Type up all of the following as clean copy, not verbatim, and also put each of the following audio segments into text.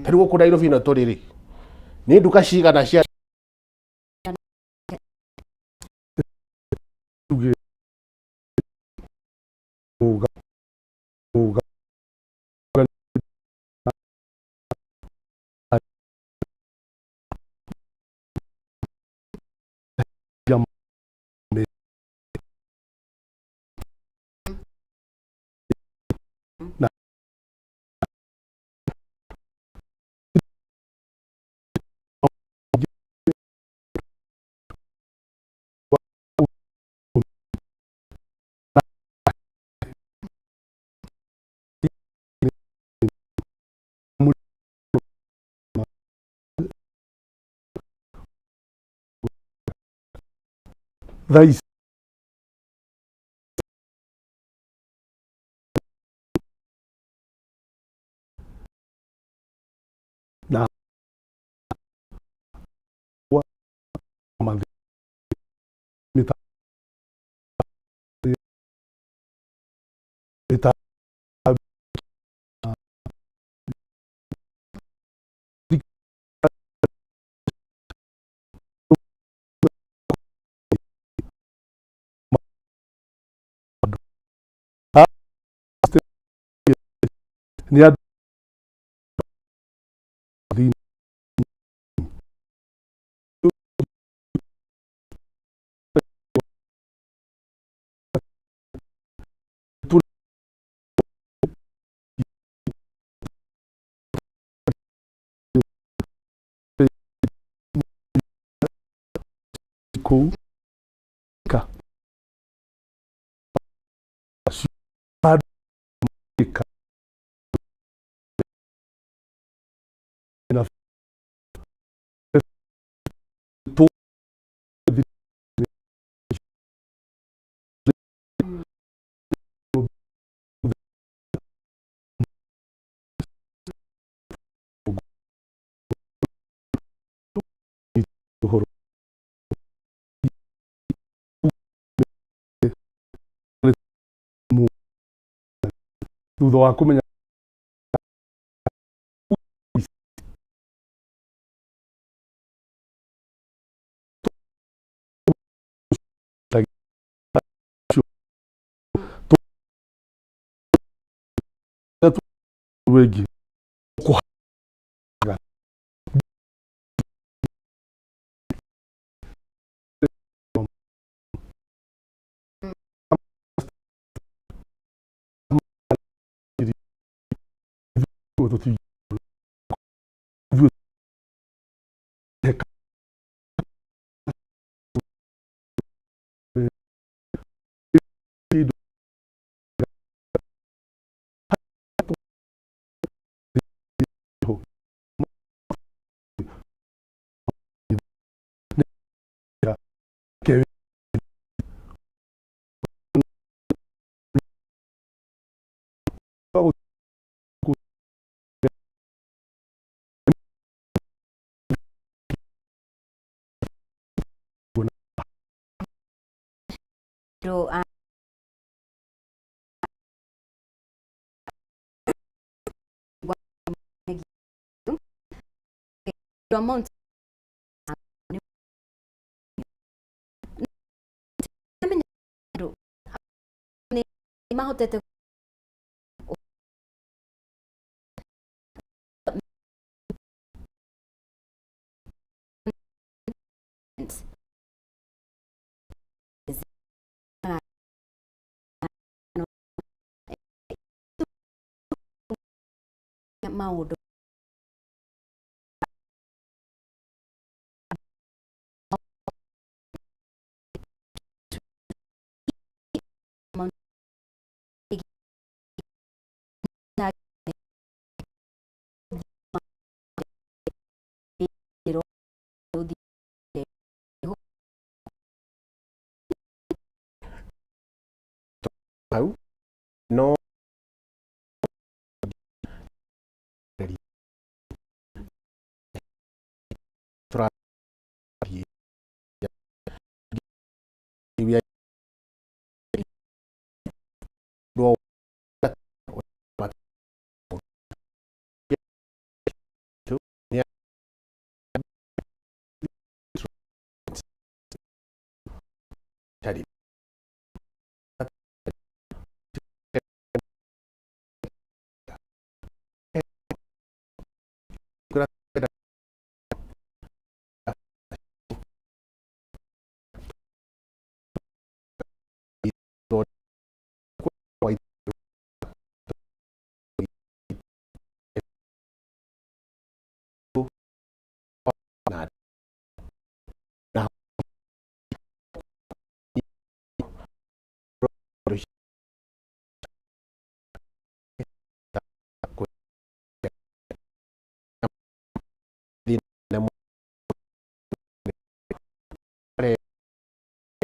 Taruo ko Nairobi no toriri. Ni nduka cigana cia tuge uga uga na thais na wa madhi mita mita ni adhi ku ka ka na to thutha wa kumenya wengi Pero amount mahotete maundu au no tra ya do tari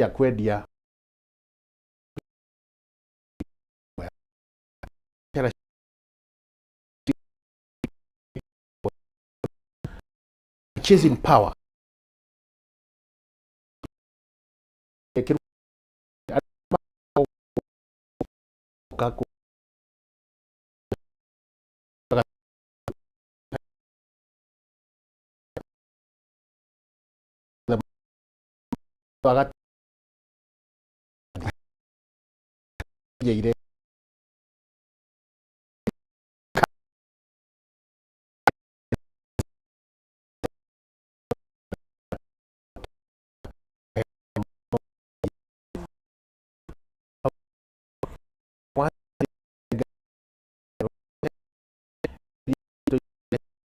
ya kwendia chasing power kako pagat yeire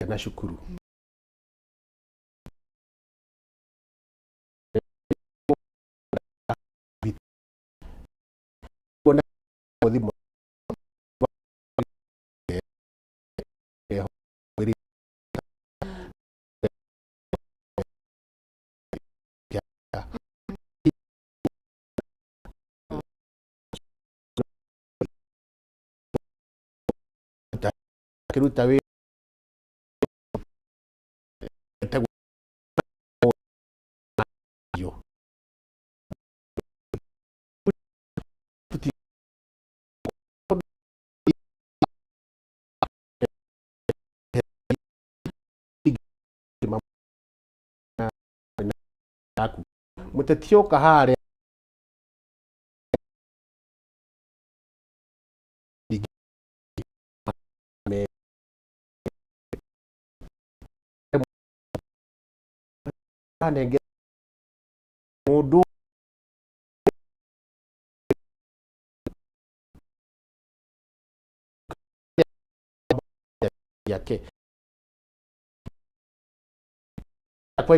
nashukuru bona modimo kiruta we yo mutatioka hare anenge mudu yake kwa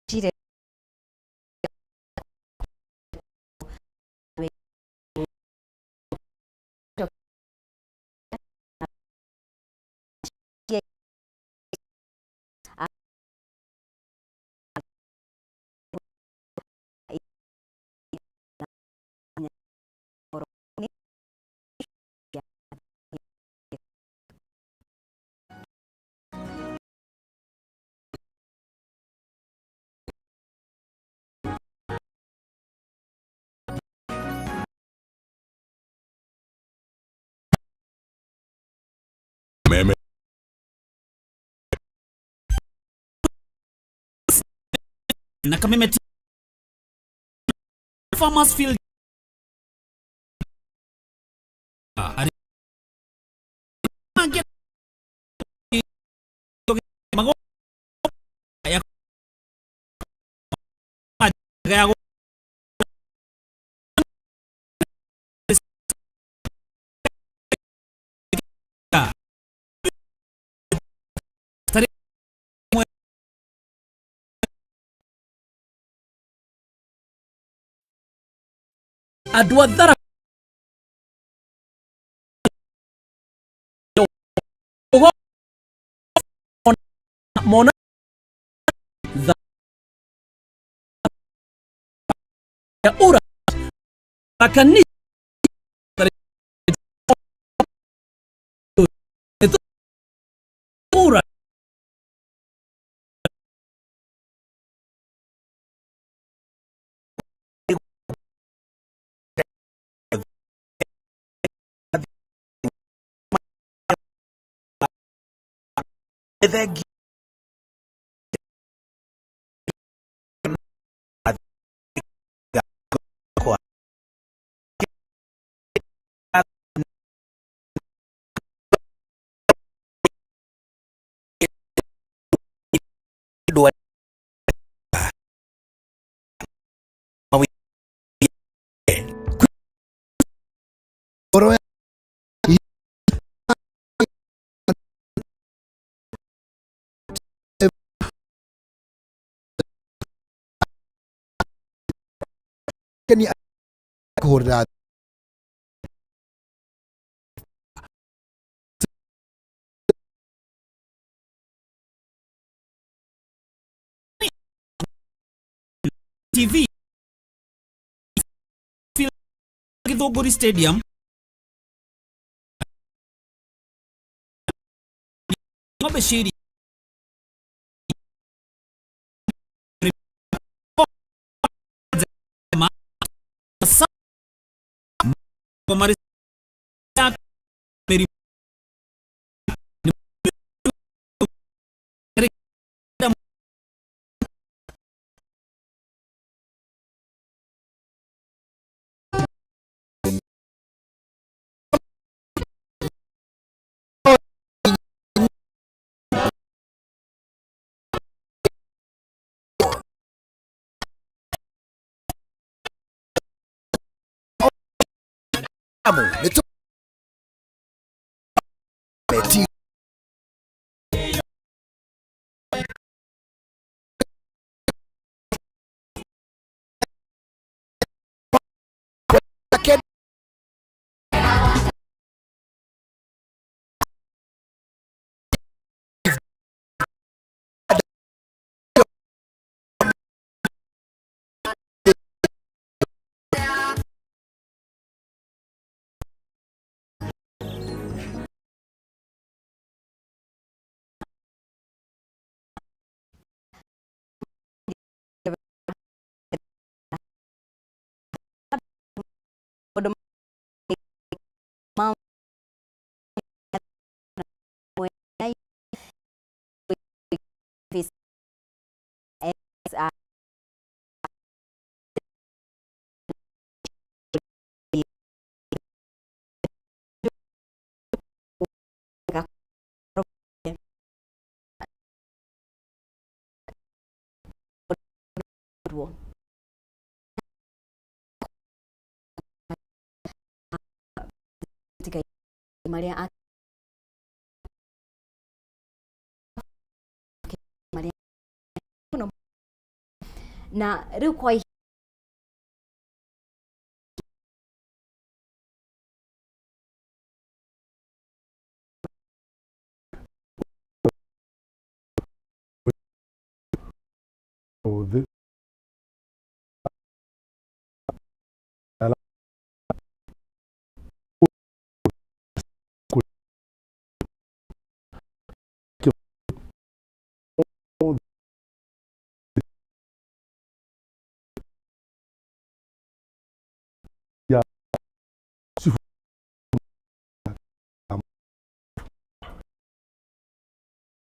Chile Meme. Na Kameme Farmers Field Adwadhara mona ya ura akani ura Kani hordad TV Githunguri Stadium Ng'ombe Shiri amo neto beti ken Maria na riu kwa Ũthĩ ya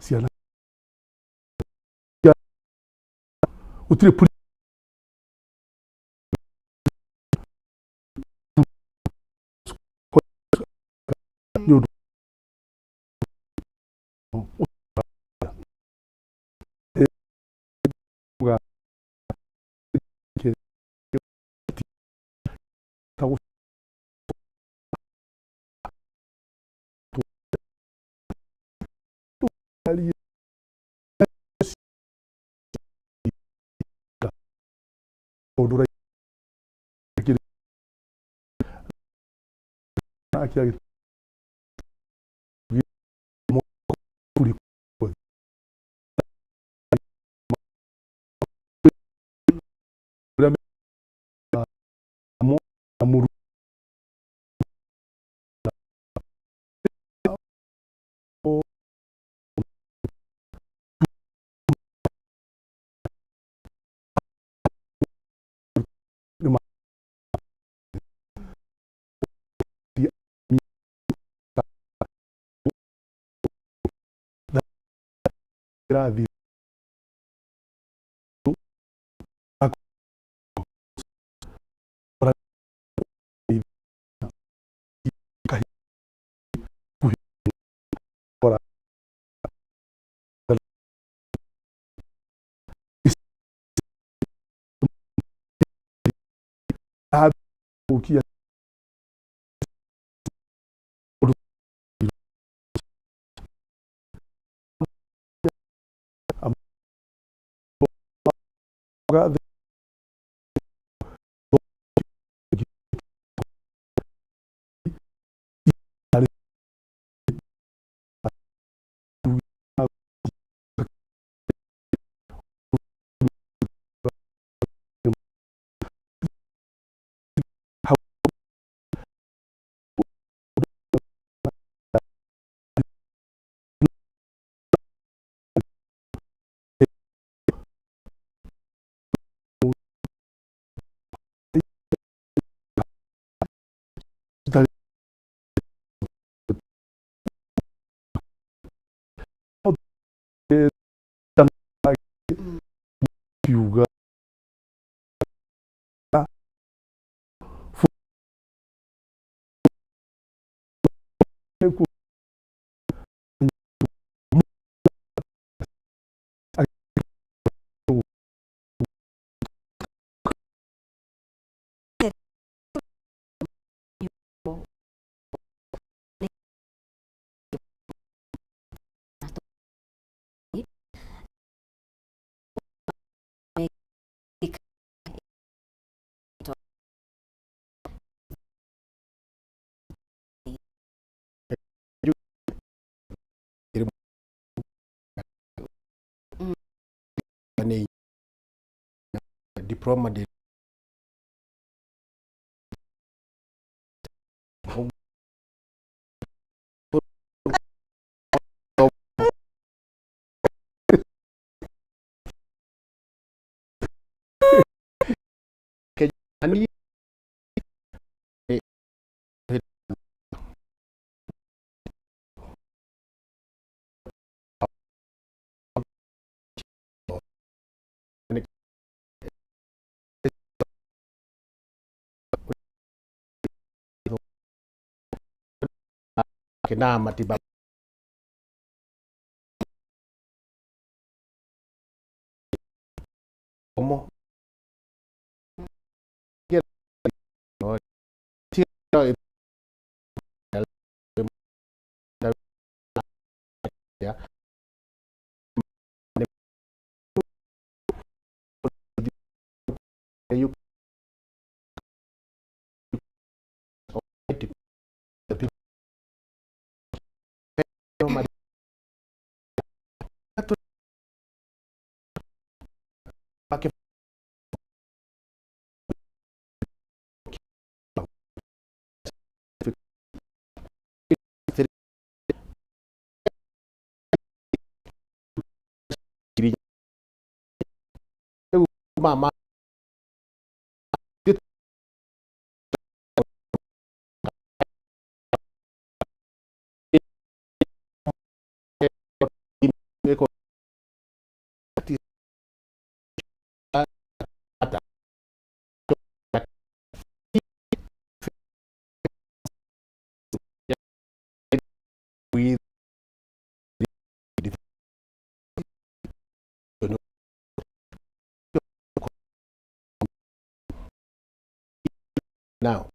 ciana gũtirĩ ũndũ akira amuru grave o que piuga diploma de ani kena matibabu como ya you pakai mama with now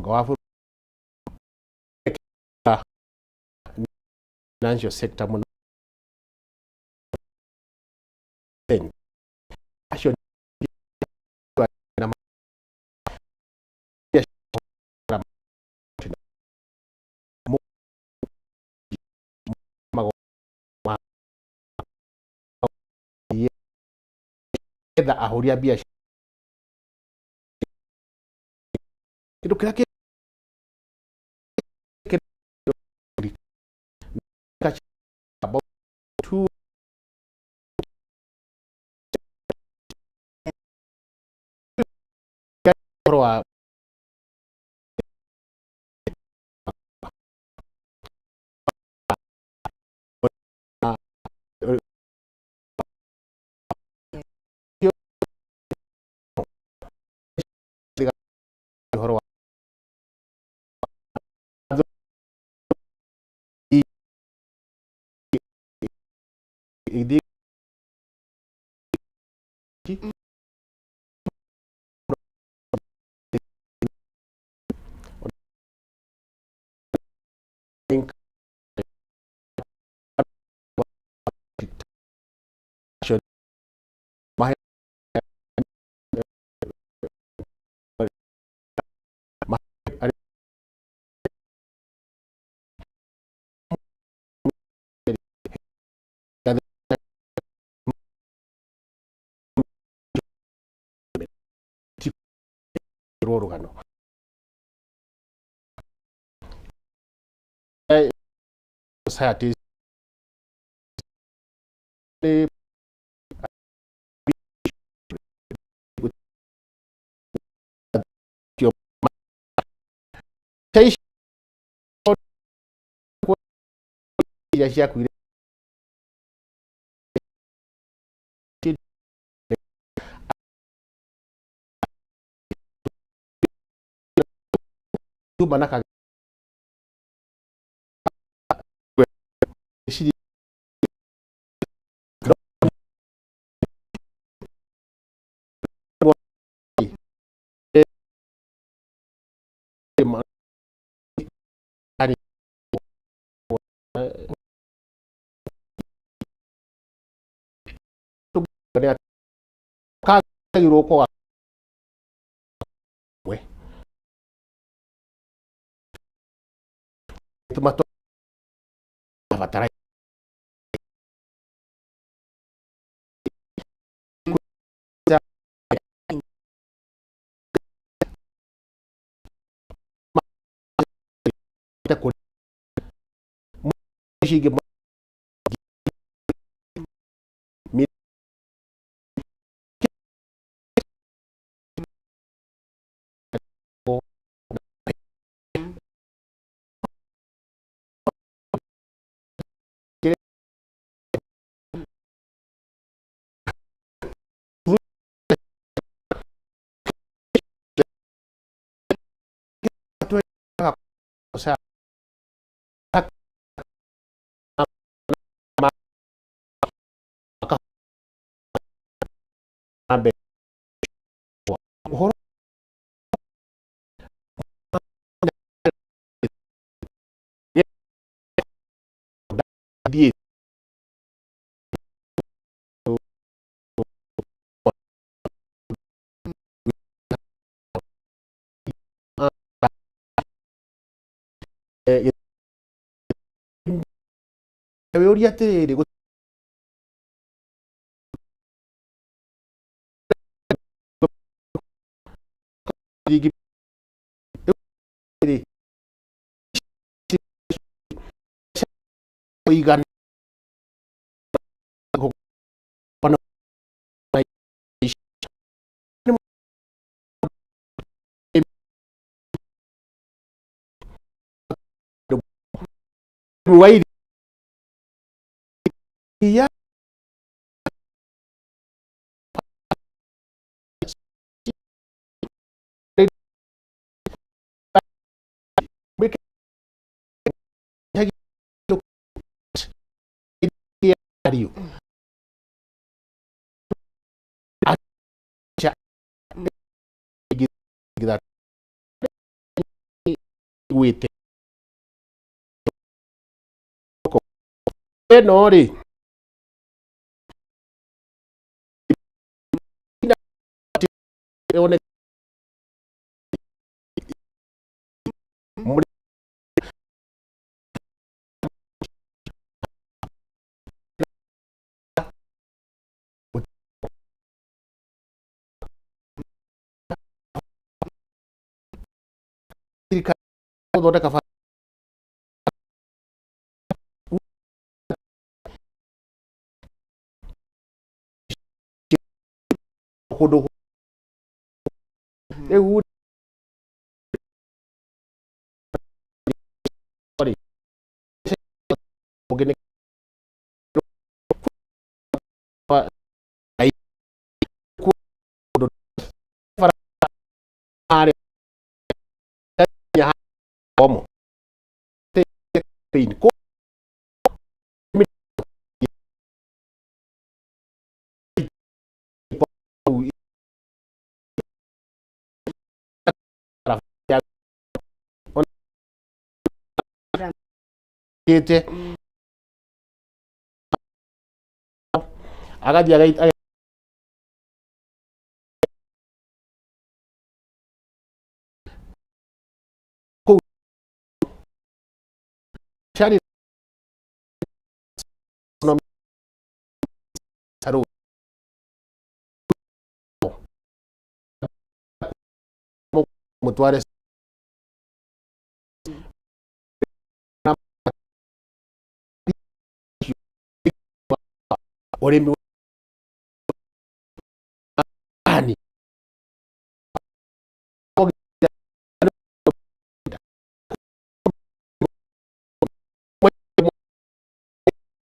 go financial sector mo action etha ahoria biashara kitu kirake about two wa idi rorugano society ya cia kuire tu manaka shiri ka iroko we tomato avatara ko shige mi ko o sea ambe horo die teoria tere go digi oigan pano wai ya diario acha gidar wite ko enori one guthondeka kundu riu como tem kete agathi agaita chari saru mutware urimi ani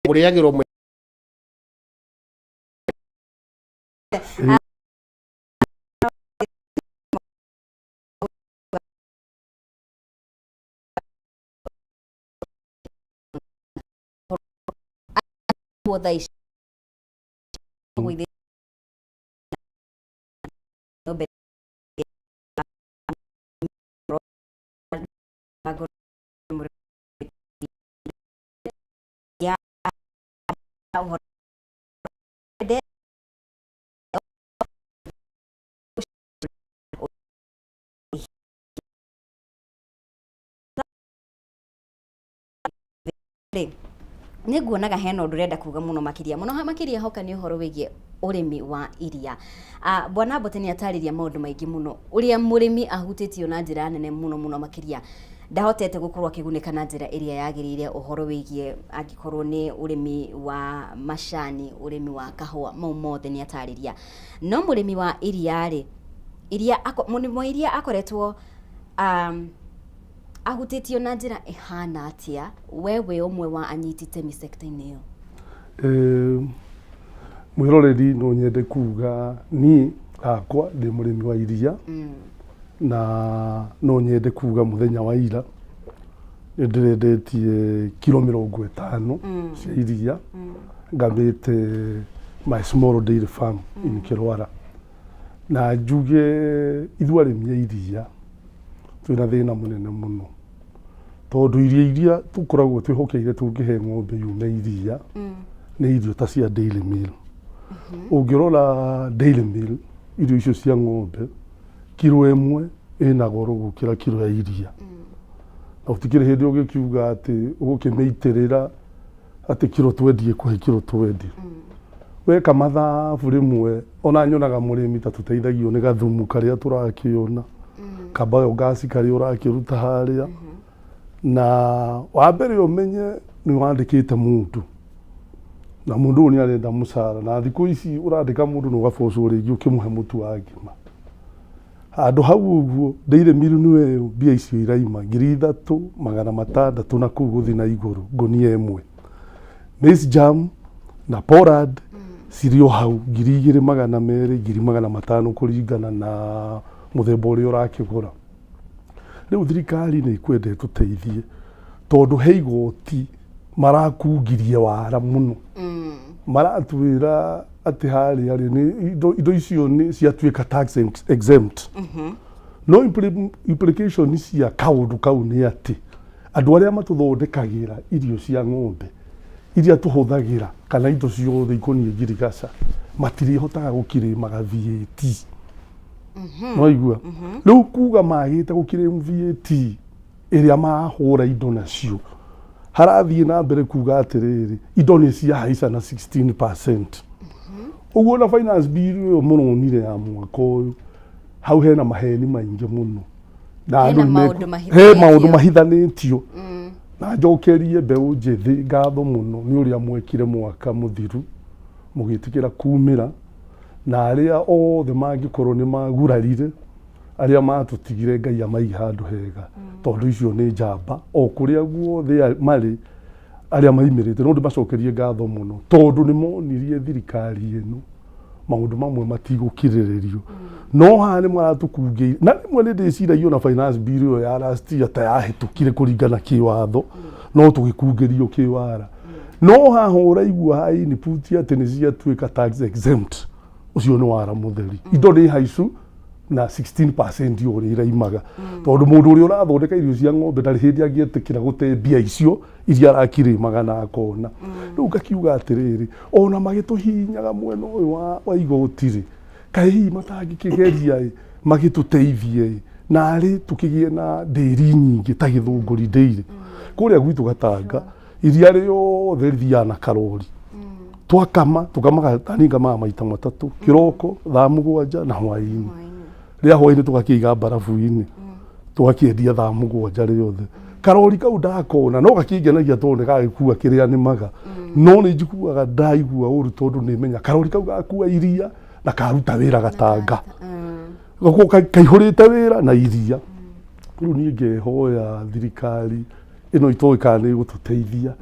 muriagirwo nĩ nguonaga hena ũndũ ũrenda kuga mũno makĩria hoka nĩ ũhoro wĩgiĩ ũrĩmi wa iria. Bwana Mbote nĩ atarĩria maũndũ maingĩ mũno ũrĩa mũrĩmi ahutĩtio na njĩra nene mũno makĩria ndahotete gũkorwo akĩgunĩka na njĩra ĩrĩa yagĩrĩire ũhoro wĩgiĩ angĩkorwo nĩ ũrĩmi wa macani, ũrĩmi wa kahũa, mau mothe nĩ atarĩria. No mũrĩmi wa iria-rĩ, mũrĩmi iria akoretwo ahutĩtio na njĩra ĩhana atĩa, we wĩ ũmwe wa anyiti itemi sector-inĩ ĩyo? Mwĩroreri no nyende kuga niĩ hakwa ndĩ mũrĩmi wa iria na no nyende kuga mũthenya wa ira nĩ ndĩrendetie kilo 50 cia iria ngamĩte my small dairy farm in Kĩrwara, na njuge ithuĩ arĩmi a iria twĩna thĩna mũnene mũno tondũ iria tũkoragwo twĩhokeire tũngĩhe ng'ombe yume iria nĩ irio ta cia Dairy Meal. Ũngĩrora Dairy Meal irio icio cia ng'ombe kilo ĩmwe ĩna goro gũkĩra kilo ya iria, na ũtikĩrĩ hĩndĩ ũgĩkiuga atĩ ũgũkĩmĩitĩrĩra atĩ kilo twendie kũhe kilo twendi. Weka mathabu rĩmwe ona nyonaga mũrĩmi ta tũteithagio nĩ gathumu karĩa tũrakĩona ka biogas karĩa ũrakĩruta harĩa, na wa mbere ũmenye nĩ wandĩkĩte mũndũ na mũndũ ũyũ nĩ arenda mũcara, na thikũ ici ũrandĩka mũndũ na ũgabocwo rĩngĩ ũkĩmũhe mũtu wa ngima. Handũ hau ũguo Dairy Meal nĩwe mbia icio iraima 3,600 na kũu gũthiĩ na igũrũ ngũnia ĩmwe. Maize Germ na Pollard cirĩ o hau 2,200 2,500 kũringana na mũthemba ũrĩa ũrakĩgũra. Rĩu thirikari nĩ ikwenda ĩtũteithie tondũ he igoti marakungirie wara mũno, maratwĩra atĩ harĩa nĩ indo icio nĩ ciatuĩka tax exempt. No implication cia kaũndũ kau nĩ atĩ andũ arĩa matũthondekagĩra irio cia ng'ombe iria tũhũthagĩra kana indo ciothe ikoniĩ ngirigaca matirĩhotaga gũkĩrĩmaga VAT. No igua rĩu kuga magĩte gũkĩrĩma VAT ĩrĩa mahũra indo nacio harathiĩ na mbere kuga atĩrĩrĩ indo nĩ ciahaica na 16%. Ũguo na finance bill ĩyo mũronire ya mwaka ũyũ hau hena maheni maingĩ mũno. Hena maundu he maundu mahithanitio na njokerie mbeu njithi ngatho muno ni uria mwekire mwaka muthiru mugitikira kumira na aria othe mangikorwo ni magurarire aria matutigire Ngai amai handu hega tondu icio ni njamba o kuria guothe mari aria maimirite no ndimacokerie ngatho muno tondu ni monirie thirikari ino maundu mamwe matigukiriririo no hane maratukungiire na rimwe ni ndiciragia na finance bill yo ya last year ta yahitukire kuringana kiwatho no tugikungirio kiwara no haha uraigua hai ni puti ati ni ciatuika tax exempt ucio ni wara mutheri indo ni haicu na 16% yori iraimaga tondu mundu uri urathondeka irio cia ng'ombe ndari hindi angietikira gute mbia icio iria arakirimaga na akona riu ngakiuga atiriri ona magituhinyaga mwena uyu wa igoti ri kai matagikigeria magituteithie na ari tukigie na nderi nyingi ta Githunguri Dairy kuria gwitu Gatanga iria riothe rithiana karori twakama tukamaga taninga maita matatu kiroko thaa mugwanja na hwaini ria hwaini tugakiiga barafu-ini tugakiendia thaa mugwanja riothe karori kau ndakona no gakingenagia tondu gagikua kiria ni maga no ni njiguaga ndaigua uru tondu ni menya karori kau gakua iria na karuta wira Gatanga gako kaihurite wira na iria riu ni ngehoya thirikari ino itoikana ni gututeithia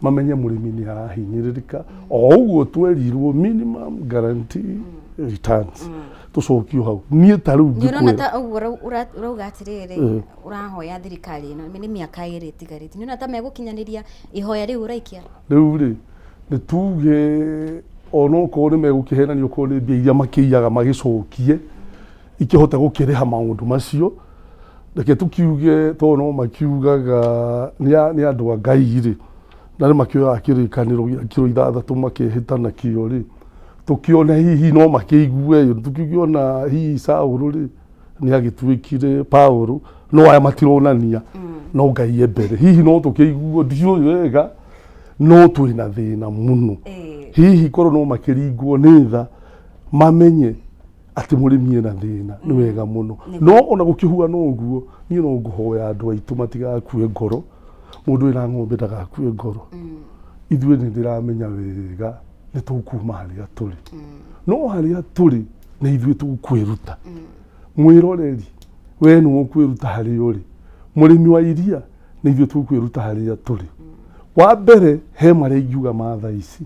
mamenye murimi ni arahinyiririka o uguo twerirwo minimum guarantee returns tucokio hau nie taru ngirona ta uguo urauga atiriri urahoya thirikari ino ni miaka iri tigariti niona ta megukinyaniria ihoya riu uraikia riu ri ni tuge ono ko ni megukihenanio ko ni mbia iria makiiyaga magicokie ikihota gukiriha maundu macio reke tukiuge tono makiugaga ni andu a Ngai ri na makioya kirikaniro gia kiro ithathatu makihitana kio ri tukiona hihi no makiigue tukiona hihi Saulu ri ni agituikire Paulo no aya matironania no Ngai mbere hihi no tukiigue ndio wega no twina thina muno hihi korwo no makiringwo ni tha mamenye ati murimi ena thina ni wega muno no ona gukihua no uguo ni no nguhoya andu aitu matigakue ngoro mundu ina ng'ombe ndagakue ngoro ithue ni ndiramenya wega ni tukuma haria turi no haria turi ni ithue tukwiruta mwiroreri we ni ukwiruta haria uri murimi wa iria ni ithue tukwiruta haria turi wa mbere he maria ingiuga matha ici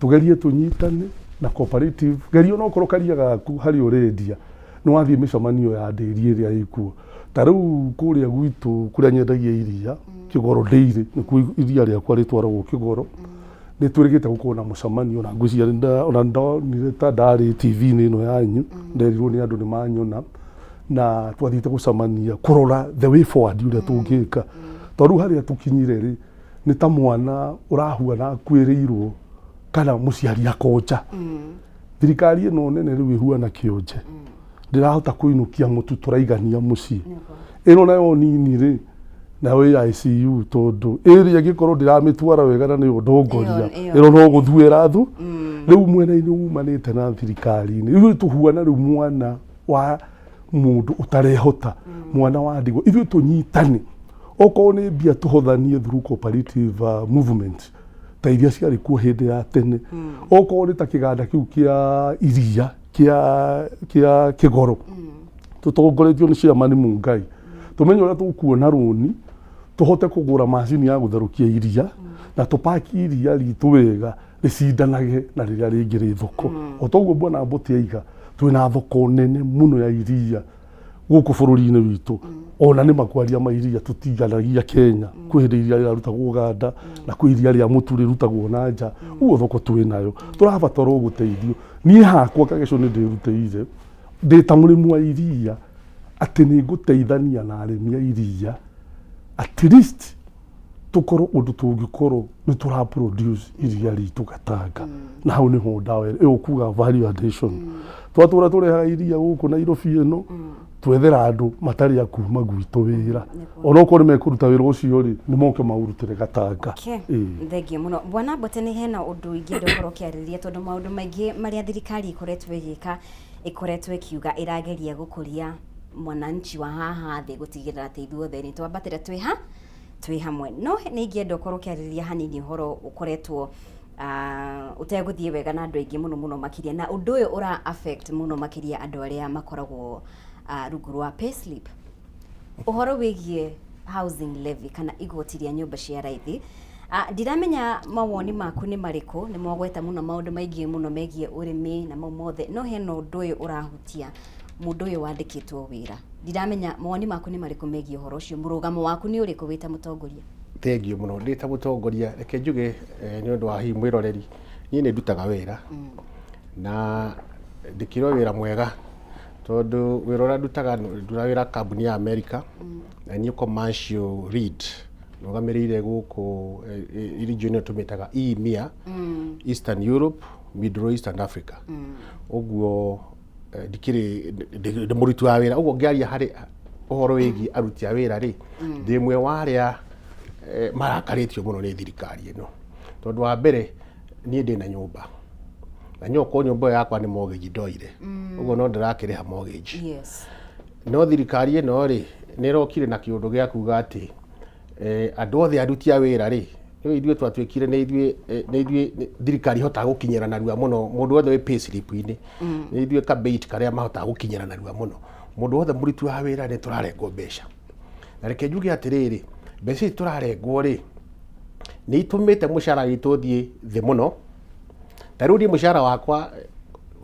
tugerie tunyitane na cooperative gerio no korwo karia gaku hari urendia no wathie micemanio ya nderi iria ikuo tariu kuria gwitu kuria nyendagia iria Kigoro Dairy ni ku iria ria kwa ritwaragwo Kigoro ni turigite gukona mucemanio na ngwiciria ona ndo ni ta ndari TV ni no yanyu nderirwo ni andu ni manyona na twathite gucemania kurora the way forward uria tungika tondu haria tukinyire ri ni ta mwana urahua na kwiriirwo kana muciari akonja thirikari ino nene riu ihuana kionje ndirahota kuinukia mutu turaigania muci ino nayo nini ri na we ICU tondu area gikorwo ndiramitwara wega na ni ndongoria ino no guthuira thu riu mwena-ini umanite na thirikari-ini riu tuhuana riu mwana wa mundu utarehota mwana wa ndigo ithu tunyitane okorwo ni mbia tuhothanie through cooperative movement ta iria ciari kuo hindi ya tene okorwo ni ta kiganda kiu kia iria kia Kigoro tutongoretio ni Chairman Mungai tumenye uria tukuona runi tuhote kugura macini ya gutharukia iria na tupaki iria ritu wega ricindanage na riria ringi ri thoko otoguo bwana Mbuti aiga twina thoko nene muno ya iria guku bururi-ini witu ona ni makwaria ma iria tutiganagia Kenya kwi iria rirutagwo Uganda na kwi iria ria mutu rirutagwo na nja uo thoko twinayo turabatara guteithio ni hakwa kageco ni ndiruteire ndita murimu wa iria ati ni guteithania na arimi a iria at least tukorwo undu tungikorwo ni tura produce iria ritu Gatanga na hau ni ho ndawe ukuga value addition twatura turehaga iria guku Nairobi ino twethera andu matari ya kuma gwitu wira ona ko ni mekuruta wira ucio ri ni moke maurutire Gatanga thengio muno bwana Mbuti ni hena undu ingi ndokoro kiariria tondu maundu maingi maria thirikari ikoretwe igika ikoretwe kiuga irageria gukuria mwananchi wa haha thĩ gũtigĩrĩra atĩ ithuothe nĩ twambatĩra twĩ hamwe. No nĩ ingĩenda ũkorwo ũkĩarĩrĩria hanini ũhoro ũkoretwo utegũthiĩ wega na andũ aingĩ mũno makĩria, na ũndũ ũyũ ũra affect mũno makĩria andũ arĩa makoragwo rungu rwa payslip. Ũhoro wĩgiĩ housing levy kana igoti rĩa nyũmba cia raithi, ndiramenya mawoni maku nĩ marĩkũ. Nĩ mwagweta mũno maũndũ maingĩ mũno megiĩ ũrĩmi na mau mothe, no hena ũndũ ũyũ ũrahutia mũndũ ũyũ wandĩkĩtwo wĩra. Ndiramenya mawoni maku nĩ marĩkũ megiĩ ũhoro ũcio, mũrũgamo waku nĩ ũrĩkũ wĩta mũtongoria? Thengiũ mũno ndĩ ta mũtongoria, reke njuge nĩ ũndũ wa hihi mwĩroreri, niĩ nĩ ndutaga wĩra na ndĩkĩrwo wĩra mwega, tondũ wĩra ũrĩa ndutaga wĩra kambuni ya America na niĩ commercial read rũgamĩrĩire gũkũ region tũmĩtaga EMEA, Eastern Europe, Middle East and Africa. Ũguo ndikĩrĩ ndĩ mũruti wa wĩra, ũguo ngĩaria harĩ ũhoro wĩgiĩ aruti a wĩra rĩ, ndĩ mwe wa arĩa marakarĩtio mũno nĩ thirikari ĩno, tondũ wa mbere niĩ ndĩ na nyũmba na nyoko nyũmba yakwa nĩ mortgage ndoire, ũguo no ndĩrakĩrĩha mortgage. No thirikari ĩno rĩ nĩ ĩrokire na kĩũndũ gĩa kuga atĩ andũ othe aruti a wĩra rĩ, ithuĩ twatuĩkire nĩ ithuĩ thirikari hotaga gũkinyĩra narua mũno, mũndũ wothe wĩ payslip-inĩ nĩ ithuĩ kabeit karĩa mahotaga gũkinyĩra narua mũno, mũndũ wothe mũruti wa wĩra nĩ tũrarengwo mbeca. Na reke njuge atĩrĩrĩ, mbeca ici tũrarengwo rĩ nĩ itũmĩte mũcara witũ ũthiĩ thĩ mũno. Ta rĩu mũcara wakwa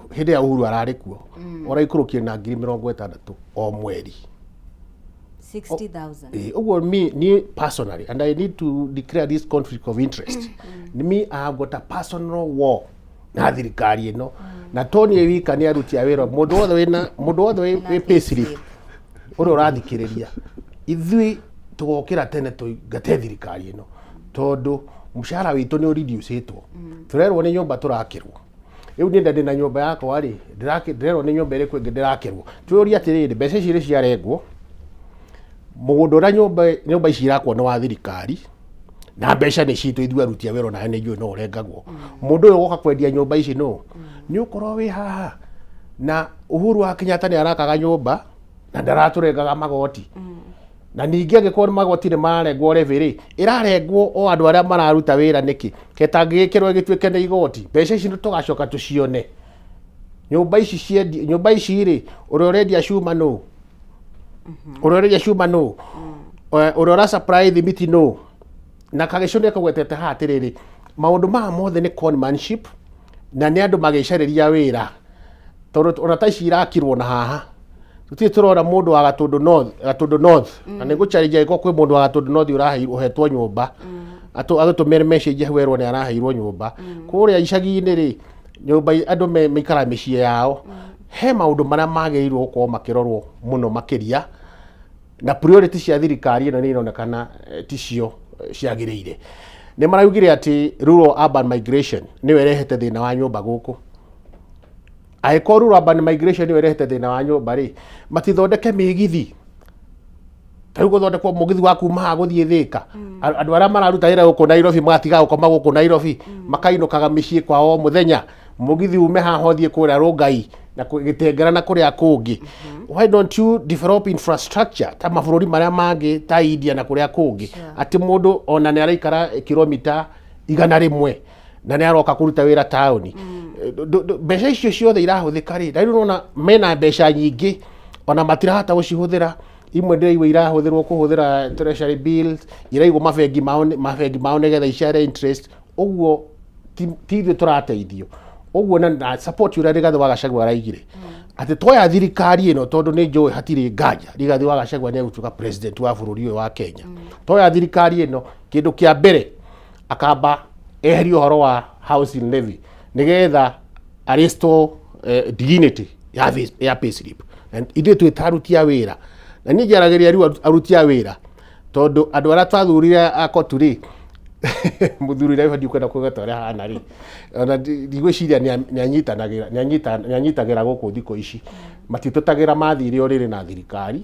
hĩndĩ ya Uhuru ararĩ kuo ũraikũrũkire na 60,000 o mweri. 60,000. Uguo me personally, and I need to declare this conflict of interest. Me, I have got a personal war na thirikari ĩno, na Tony wika nĩ aruti a wĩra, mũndũ wothe wĩ payslip ũrĩa ũrathikĩrĩria, ithuĩ tũgokĩra tene tũingate thirikari ĩno, tondũ mũcara witũ nĩ ũreducĩtwo. Tũrerwo nĩ nyũmba tũrakĩrwo. Rĩu niĩ ndĩ na nyũmba yakwa rĩ, ndĩrerwo nĩ nyũmba ĩrĩkũ ĩngĩ ndĩrakĩrwo. Tũũria atĩrĩrĩ, mbeca ici rĩ ciarengwo, mũgũnda ũrĩa nyũmba ici irakwo nĩ wa thirikari na mbeca nĩ citũ ithuĩ aruti a wĩra, na nĩ njũĩ no ũrengagwo. Mũndũ ũyũ ũgoka kwendia nyũmba ici no nĩ ũkorwo wĩ haha na Uhuru wa Kenyatta nĩ arakaga nyũmba na ndaratũrengaga magoti. Na ningĩ angĩkorwo nĩ magoti nĩ mararengwo levy rĩ, ĩrarengwo o andũ arĩa mararuta wĩra nĩkĩ? Ketangĩgĩkĩrwo gĩtuĩke nĩ igoti, mbeca ici tũgacoka tũcione. Nyũmba ici rĩ, ũrĩa ũrendia cuma no, ũrĩa ũrendia cuma no, ũrĩa ũra supply thimiti no, na kagĩcũnĩ kagwetete haha atĩrĩrĩ, maũndũ maya mothe nĩ conmanship na nĩ andũ magĩcarĩria wĩra, tondũ ona ta ici irakirwo na haha tũtirĩ tũrona mũndũ wa Gatũndũ North, na nĩ gũcarĩria gĩko kwĩ mũndũ wa Gatũndũ North ũhetwo nyũmba, agĩtũmĩre message werwo nĩ araheirwo nyũmba. Kũrĩa icagi-inĩ rĩ, nyũmba andũ maikara mĩciĩ yao, he maũndũ marĩa magĩrĩirwo gũkorwo makĩrorwo mũno makĩria, na priority cia thirikari ĩno nĩ ironekana ticio ciagĩrĩire. Nĩ maraugire atĩ rural urban migration nĩwe ĩrehete thĩna wa nyũmba gũkũ. Angĩkorwo rural urban migration nĩwe ĩrehete thĩna wa nyũmba rĩ, matithondeke mĩgithi. Ta rĩu gũthondekwo mũgithi wa kuma haha gũthiĩ Thĩka, andũ arĩa mararuta wĩra gũkũ Nairobi magatiga gũkoma gũkũ Nairobi, makainũkaga mĩciĩ kwao mũthenya, mũgithi ume haha ũthiĩ kũrĩa Rongai na Gĩtengera na kũrĩa kũngĩ. Why don't you develop infrastructure ta mabũrũri marĩa mangĩ ta India na kũrĩa kũngĩ, atĩ mũndũ ona nĩ araikara kilomita 100 na nĩ aroka kũruta wĩra taũni. Mbeca icio ciothe irahũthĩka rĩ, na rĩu unaona mena mbeca nyingĩ ona matirahota gũcihũthĩra. Imwe ndĩraigua irahũthĩrwo kũhũthĩra treasury bills, iraigwo mabengi mao nĩgetha iciare interest. Ũguo ti ithuĩ tũrateithio. Ũguo na support ũrĩa Rigathĩ wa Gachagua araigire atĩ twoya thirikari ĩno, tondũ nĩ njũĩ hatirĩ nganja Rigathĩ wa Gachagua nĩ egũtuĩka president wa bũrũri ũyũ wa Kenya. Twoya thirikari ĩno, kĩndũ kĩa mbere akamba eherie ũhoro wa housing levy nĩgetha restore dignity ya payslip. Ithuĩ twĩ aruti a wĩra, na niĩ njaragĩria rĩu aruti a wĩra, tondũ andũ arĩa twathurire akotu rĩ, mũthuri rĩu ndikwenda kũgeta ũrĩa hana rĩ, ona ndigwĩciria nĩ anyitagĩra gũkũ thikũ ici, matitũtagĩra mathirĩ o rĩrĩ na thirikari.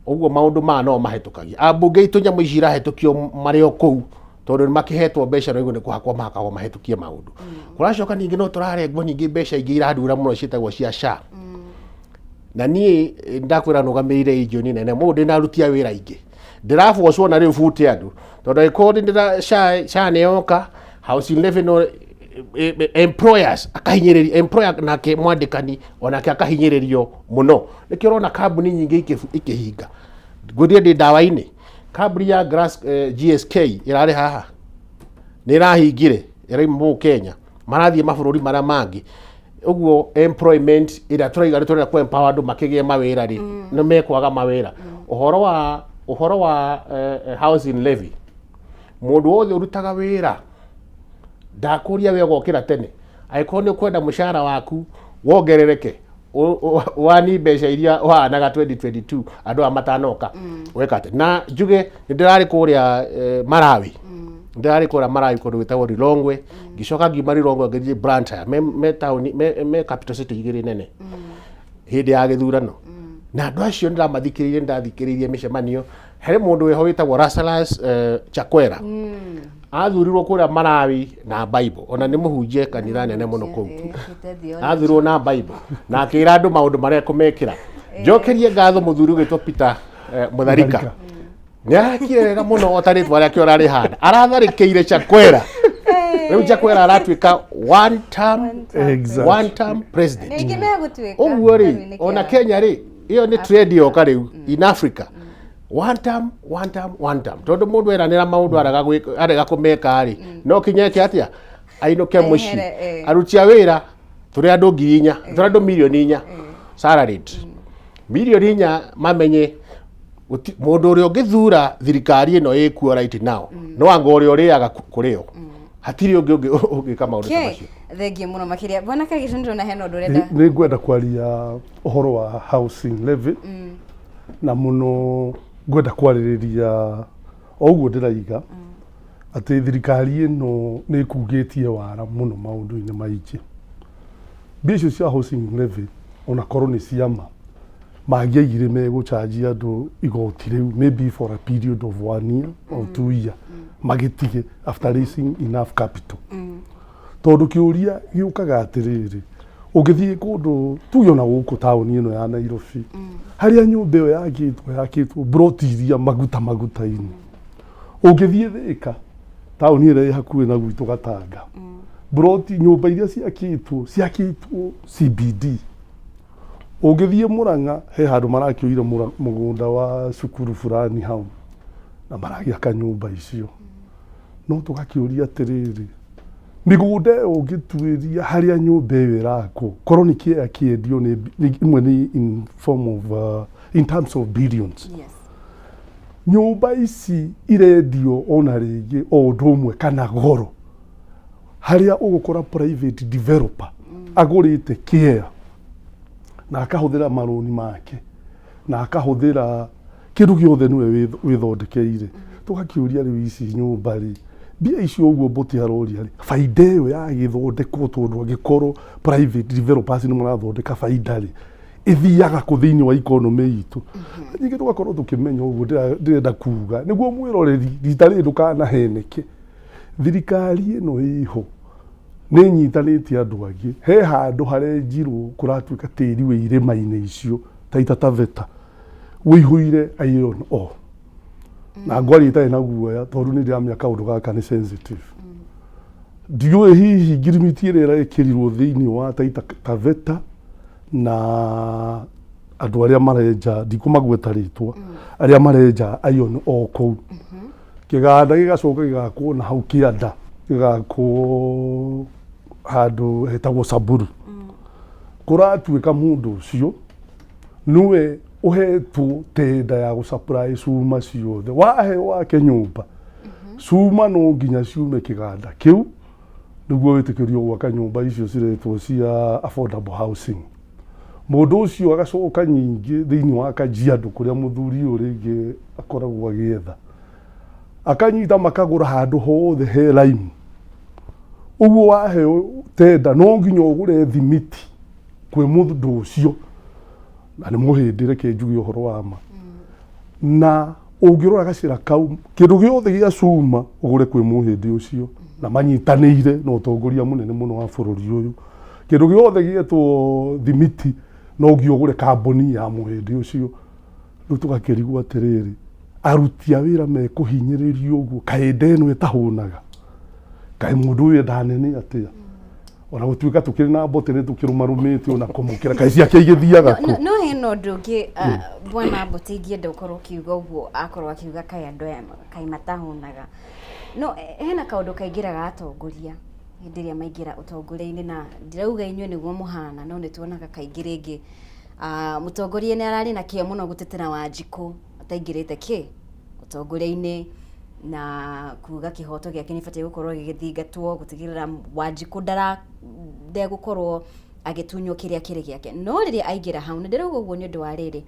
Ũguo maũndũ maya no mahĩtũkagia. Ambunge itũ nyamũ ici irahĩtũkio marĩ o kũu, tondũ nĩ makĩhetwo mbeca na nĩ kũhakwo mahakagwo mahĩtũkie maũndũ. Kũracoka ningĩ no tũrarengwo ningĩ mbeca ingĩ irandura mũno ciĩtagwo cia SHA. na niĩ ndakwĩra nũgamĩrĩire injuni nene mũndũ ndĩnarutia wĩra ingĩ ndĩrabocwo na rĩu bute andũ tondũ ĩkorwo ndĩra SHA nĩyoka housing levy no employers akahinyĩrĩrio employer nake mwandĩkani onake akahinyĩrĩrio mũno nĩkĩo ũrona kambuni nyingĩ ikĩhinga ngũthiĩ ndĩ ndawa-inĩ kambuni ya GSK ĩrarĩ haha nĩ ĩrahingire ĩraima Kenya marathiĩ mabũrũri marĩa mangĩ ũguo employment ĩrĩa tũraiga kwa empower andũ makĩgĩe mawĩra rĩ nĩ mekwaga mawĩra ũhoro wa housing levy mũndũ wothe ũrutaga wĩra ndakũria we gokĩra tene angĩkorwo nĩ ũkwenda mũcara waku wongerereke wani mbeca iria wahanaga 2022 andũ a matanoka wekate na njuge nĩndĩrarĩ kũrĩa Malawi ndĩrarĩ kũrĩa Malawi kũndũ gwĩtagwo Lilongwe ngĩcoka ngiuma Lilongwe ngĩthiĩ Blantyre me capital city igĩrĩ nene hĩndĩ ya gĩthurano na andũ acio ndathikĩrĩirie mĩcemanio he mũndũ weho wĩtagwo Lazarus Chakwera athurirwo kũrĩa Malawi na Bible ona nĩ mũhunjia kanitha nene mũno kũu athurirwo na Bible na akĩra andũ maũndũ marĩa kũmekĩra njokerie ngatho mũthuri ũgĩtwo Peter Mutharika nĩarakire wega mũno otarĩtwa rĩake ũrarĩ hana aratharĩkĩire Chakwera rĩu Chakwera aratuĩka one term president ũguo rĩ ona Kenya rĩ ĩyo nĩ trade yoka rĩu in Africa one term tondũ mũndũ eranĩra maũndũ arega kũmeka rĩ no kinyeke atĩa ainũke mũciĩ aruti a wĩra tũrĩ andũ 4,000 tũrĩ andũ milioni 4 salaried milioni 4 mamenye mũndũ ũrĩa ũngĩthura thirikari ĩno ĩkuo right now no anga ũrĩa ũrĩaga kũrĩo hatirĩ ũngĩka maũndũ ta macio thengiĩ mũno makĩria bwana Kagiso ndĩrona hena ũndũ ũrenda nĩ ngwenda kwaria ũhoro wa housing levy na mũno ngwenda kwarĩrĩria ũguo ndĩraiga atĩ thirikari ĩno nĩ ĩkugĩtie wara mũno maũndũ-inĩ maingĩ mbia icio cia housing levy ona korwo nĩ ciama mangĩaigire megũchanjia andũ igoti rĩu maybe for a period of 1 year or 2 year magĩtige after raising enough capital tondũ kĩũria gĩũkaga atĩrĩrĩ ũngĩthiĩ kũndũ tuge ona gũkũ taũni ĩno ya Nairobi harĩa nyũmba ĩyo yakĩtwo broti iria maguta-inĩ ũngĩthiĩ Thĩka taũni ĩrĩa ĩ hakuhĩ na gwitũ Gatanga broti nyũmba iria ciakĩtwo CBD ũngĩthiĩ Murang'a he handũ marakĩoire mũgũnda wa cukuru fulani hau na maragĩaka nyũmba icio no tũgakĩũria atĩrĩrĩ mĩgũnda ĩyo ũngĩtuĩria harĩa nyũmba ĩyo ĩrakwo korwo nĩ kĩea kĩendio imwe nĩ in form of in terms of billions nyũmba ici irendio ona rĩngĩ o ũndũ ũmwe kana goro harĩa ũgũkora private developer agũrĩte kĩea na akahũthĩra marũni make na akahũthĩra kĩndũ gĩothe nĩwe wĩthondekeire tũgakĩũria rĩu ici nyũmba rĩ mbia icio ũguo Mbũti aroria rĩ baida ĩyo yagĩthondekwo tondũ angĩkorwo private developers nĩ marathondeka baida rĩ ĩthiaga kũ thĩinĩ wa economy itũ ningĩ tũgakorwo tũkĩmenya ũguo ndĩrenda kuga nĩguo mwĩroreri rita rĩrĩ ndũkanaheneke thirikari ĩno ĩho nĩ nyitanĩtie andũ angĩ he handũ harenjirwo kũratuĩka tĩri wĩ irĩma-inĩ icio Taita Taveta wĩihũire iron ore na ngwari itarĩ na guoya tondũ nĩ ndĩramenya kaũndũ gaka nĩ sensitive ndiũĩ hihi ngirimiti ĩrĩa ĩrekĩrirwo thĩinĩ wa Taita Taveta na andũ arĩa marenja ndikũmagweta rĩtwa arĩa marenja iron ore kũu kĩganda gĩgacoka gĩgakwo na hau kĩanda gĩgakwo handũ hetagwo Samburu kũratuĩka mũndũ ũcio nĩwe ũhetwo tenda ya gũsupply cuma ciothe wahe wake nyũmba cuma no nginya ciume kĩganda kĩu nĩguo wĩtĩkĩrio gwaka nyũmba icio ciretwo cia affordable housing mũndũ ũcio agacoka nyingĩ thĩinĩ wa Kajiado kũrĩa mũthuri ũyũ rĩngĩ akoragwo agĩetha akanyita makagũra handũ hothe he raini ũguo wahe tenda no nginya ũgũre thimiti kwĩ mũndũ ũcio na nĩ mũhĩndĩ reke njuge ũhoro wa ma na ũngĩrora gacĩra kau kĩndũ gĩothe gĩa cuma ũgũre kwĩ mũhĩndĩ ũcio na manyitanĩire na ũtongoria mũnene mũno wa bũrũri ũyũ kĩndũ gĩothe gĩetwo thimiti no giogure kambuni ya muhindi ucio riu tugakirigwo atiriri aruti a wira me kuhinyiririo uguo kainde eno etahunaga kai mundu uyu ndanene atia ona gutuika tukiri na bote ni tukirumarumite ona kumukira kai ciake igithiaga ku no heno ndungi bwana Bote ingĩenda ũkorwo kiuga ũguo akorwo akiuga kai andũ aya kai matahunaga no hena kaũndũ kaingĩraga atongoria hĩndĩ ĩrĩa maingĩra ũtongoria-inĩ na ndirauga inyuĩ nĩguo mũhana no nĩtuonaga kaingĩ rĩngĩ mũtongoria nĩ ararĩ na kĩo mũno gũtetera Wanjikũ ataingĩrĩte kĩ ũtongoria-inĩ na kuga kihoto gĩake nĩ batiĩ gũkorwo gĩgĩthingatwo gũtigĩrĩra Wanjikũ ndegũkorwo agĩtunywo kĩrĩa kĩrĩ gĩake no rĩrĩa aingĩra hau nĩndĩrauga ũguo nĩ ũndũ wa rĩrĩ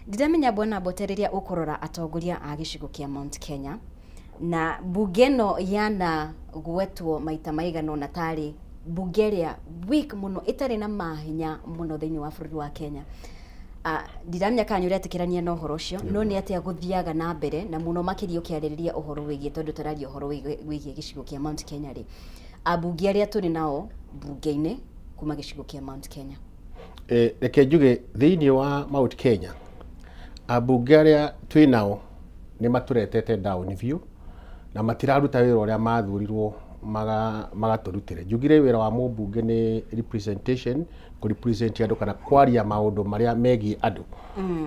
ndiramenya bwana Bote rĩrĩa ũkũrora atongoria a gĩcigo kĩa Mount Kenya na bunge no yana gwetwo maita maigana na tarĩ bunge ĩrĩa weak mũno ĩtarĩ na mahinya mũno thĩinĩ wa bũrũri wa Kenya ndiramenya kana nĩũretĩkĩrania na ũhoro ũcio no nĩ atĩa gũthiaga na mbere na mũno makĩria ũkĩarĩrĩria ũhoro wĩgiĩ tondũ tũraria ũhoro wĩgiĩ gĩcigo kĩa Mount Kenya rĩ abunge arĩa tũrĩ nao bunge-inĩ kuma gĩcigo kĩa Mount Kenya reke njuge thĩinĩ wa Mount Kenya abunge arĩa twĩ nao nĩ matũretete down view na matiraruta wĩra ũrĩa mathurirwo magatũrutĩre njugire wĩra wa mũmbunge nĩ representation ku represent andũ kana kwaria maũndũ marĩa megiĩ andũ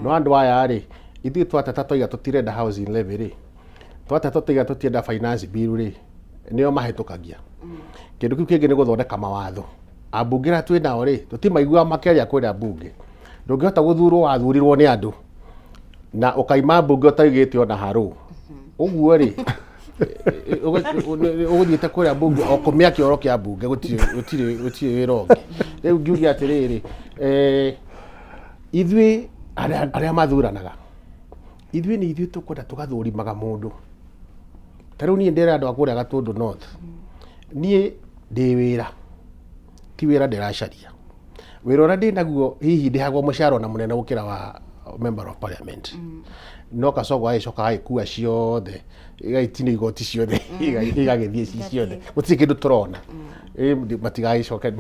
no andũ aya rĩ ithuĩ twateta tũiga tũtirenda housing levy rĩ twateta tũiga tũtienda finance bill rĩ nĩo mahĩtũkagia kĩndũ kĩu kĩngĩ nĩ gũthondeka mawatho abunge arĩa twĩ nao rĩ tũtimaiguaga makĩaria kwĩra bunge ndũngĩhota gũthurwo wathurirwo nĩ andũ na ũkaima bunge ũtaigĩte ona harũ ũguo rĩ ũgũthiĩte kũrĩa bunge o kũmĩa kĩoro kĩa bunge gũtirĩ wĩra ũngĩ rĩu ngiuge atĩrĩrĩ ithuĩ arĩa mathuranaga ithuĩ nĩ ithuĩ tũkwenda tũgathũrimaga mũndũ ta rĩu niĩ ndĩra andũ a kũrĩa Gatũndũ North niĩ ndĩ wĩra ti wĩra ndĩracaria wĩra ũrĩa ndĩ naguo hihi ndĩhagwo mũcara na mũnene gũkĩra wa member of parliament no Kasongo agĩcoka agĩkua ciothe igaitinio igoti ciothe igagĩthiĩ ci ciothe gũtirĩ kĩndũ tũrona matigagĩcoke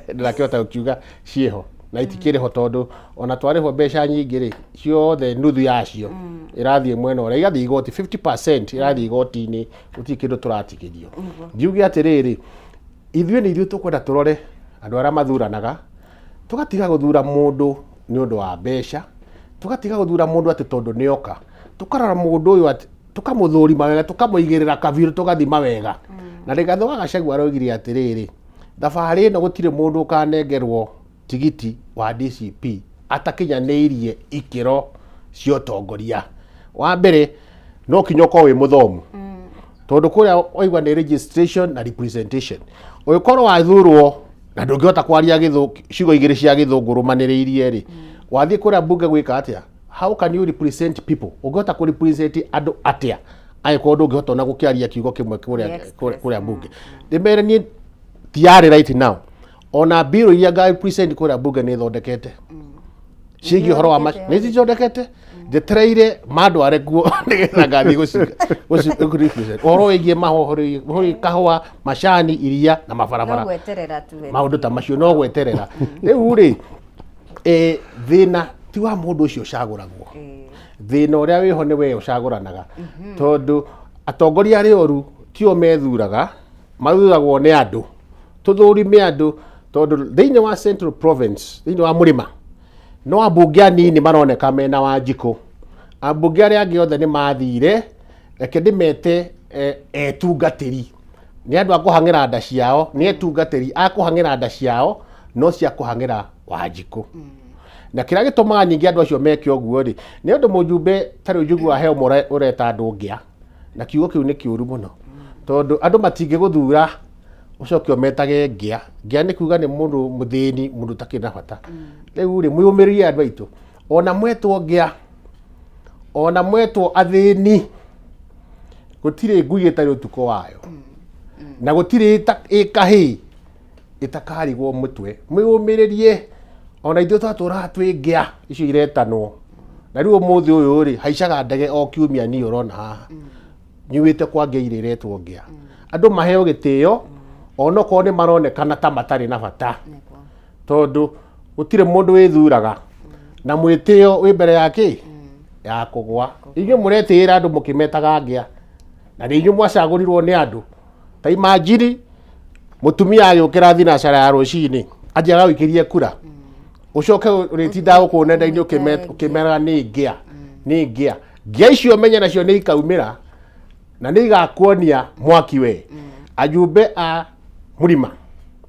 ndĩrakĩhota gũkiuga ciĩho na itikĩrĩho tondũ ona twarĩhwo mbeca nyingĩ rĩ ciothe nuthu yacio ĩrathiĩ mwena ũrĩa igathiĩ igoti 50% ĩrathiĩ igoti-inĩ gũtirĩ kĩndũ tũratigĩrio ngiuge atĩrĩrĩ ithuĩ nĩ ithuĩ tũkwenda tũrore andũ arĩa mathuranaga tũgatiga gũthura mũndũ nĩ ũndũ wa mbeca tũgatiga gũthura mũndũ atĩ tondũ nĩoka tũkarora mũndũ ũyũ atĩ tũkamũthũrima wega tũkamũigĩrĩra kabiru tũgathima wega na Rigathĩ wa Gachagua araugire atĩrĩrĩ thabarĩ ĩno gũtirĩ mũndũ ũkanengerwo tigiti wa DCP atakinyanĩirie ikĩro cia ũtongoria wa mbere no kinya ũkorwo wĩ mũthomu tondũ kũrĩa oigwa nĩ registration na representation ũgĩkorwo wathurwo na ndũngĩhota kwaria ciugo igĩrĩ cia Gĩthũngũ rũmanĩrĩirie rĩ wathiĩ kũrĩa bunge gwĩka atĩa how can you represent people ũngĩhota kũ represent andũ atĩa angĩkorwo ndũngĩhota ona gũkĩaria kiugo kĩmwe kũrĩa bunge ndĩmere niĩ tiarĩ right now ona bill iria nga represent kũrĩa bunge nĩ thondekete ciĩgiĩ ũhoro wa nĩ cithondekete njetereire mandware kuo nĩgetha ngathiĩ gũrepresent ũhoro wĩgiĩ mahohoro kahũa macani iria na mabarabara maũndũ ta macio no gweterera rĩu rĩ thĩna ti wa mũndũ ũcio ũcagũragwo thĩna ũrĩa wĩho nĩ we ũcagũranaga tondũ atongoria arĩa oru tio methuraga mathuragwo nĩ andũ tũthũrime andũ tondũ thĩinĩ wa Central Province thĩinĩ wa mũrĩma no ambunge anini maroneka mena Wanjikũ ambunge arĩa angĩ othe nĩ mathire reke ndĩmete etungatĩri nĩ andũ a kũhang'ĩra nda ciao nĩ etungatĩri a kũhang'ĩra nda ciao no cia kũhang'ĩra Wanjikũ na kĩrĩa gĩtũmaga ningĩ andũ acio meke ũguo rĩ nĩ ũndũ mũjumbe tarĩ njugua heo ũreta andũ ngĩa na kiugo kĩu nĩ kĩũru mũno tondũ andũ matingĩgũthura ũcoke ũmetage ngĩa nĩ kuga nĩ mũndũ mũthĩni mũndũ ũtakĩrĩ na bata rĩu rĩ mwĩyũmĩrĩrie andũ aitũ ona mwetwo ngĩa ona mwetwo athĩni gũtirĩ ngui ĩtarĩ ũtukũ wayo na gũtirĩ ĩkahĩ ĩtakarigwo mũtwe mwĩyũmĩrĩrie ona ithuĩ twatũraga twĩ ngĩa icio iretanwo na rĩu ũmũthĩ ũyũ rĩ haicaga ndege o kiumia niĩ ũrona haha nyuĩte kwa ngĩa iria iretwo ngĩa andũ maheo gĩtĩo onokorwo nĩ maronekana ta matarĩ na bata tondũ gutire mundu withuraga na mwitio wi mbere yake ya kugwa inyu muretira andu mukimetaga ngia na ni inyu mwacagurirwo ni andu ta imagine mutumia agukira thinacara ya rucini ajaga wikirie kura ucoke uritinda guku nenda-ini ukimera ni ngia icio menye nacio ni ikaumira na ni igakuonia mwaki we ajumbe a Murima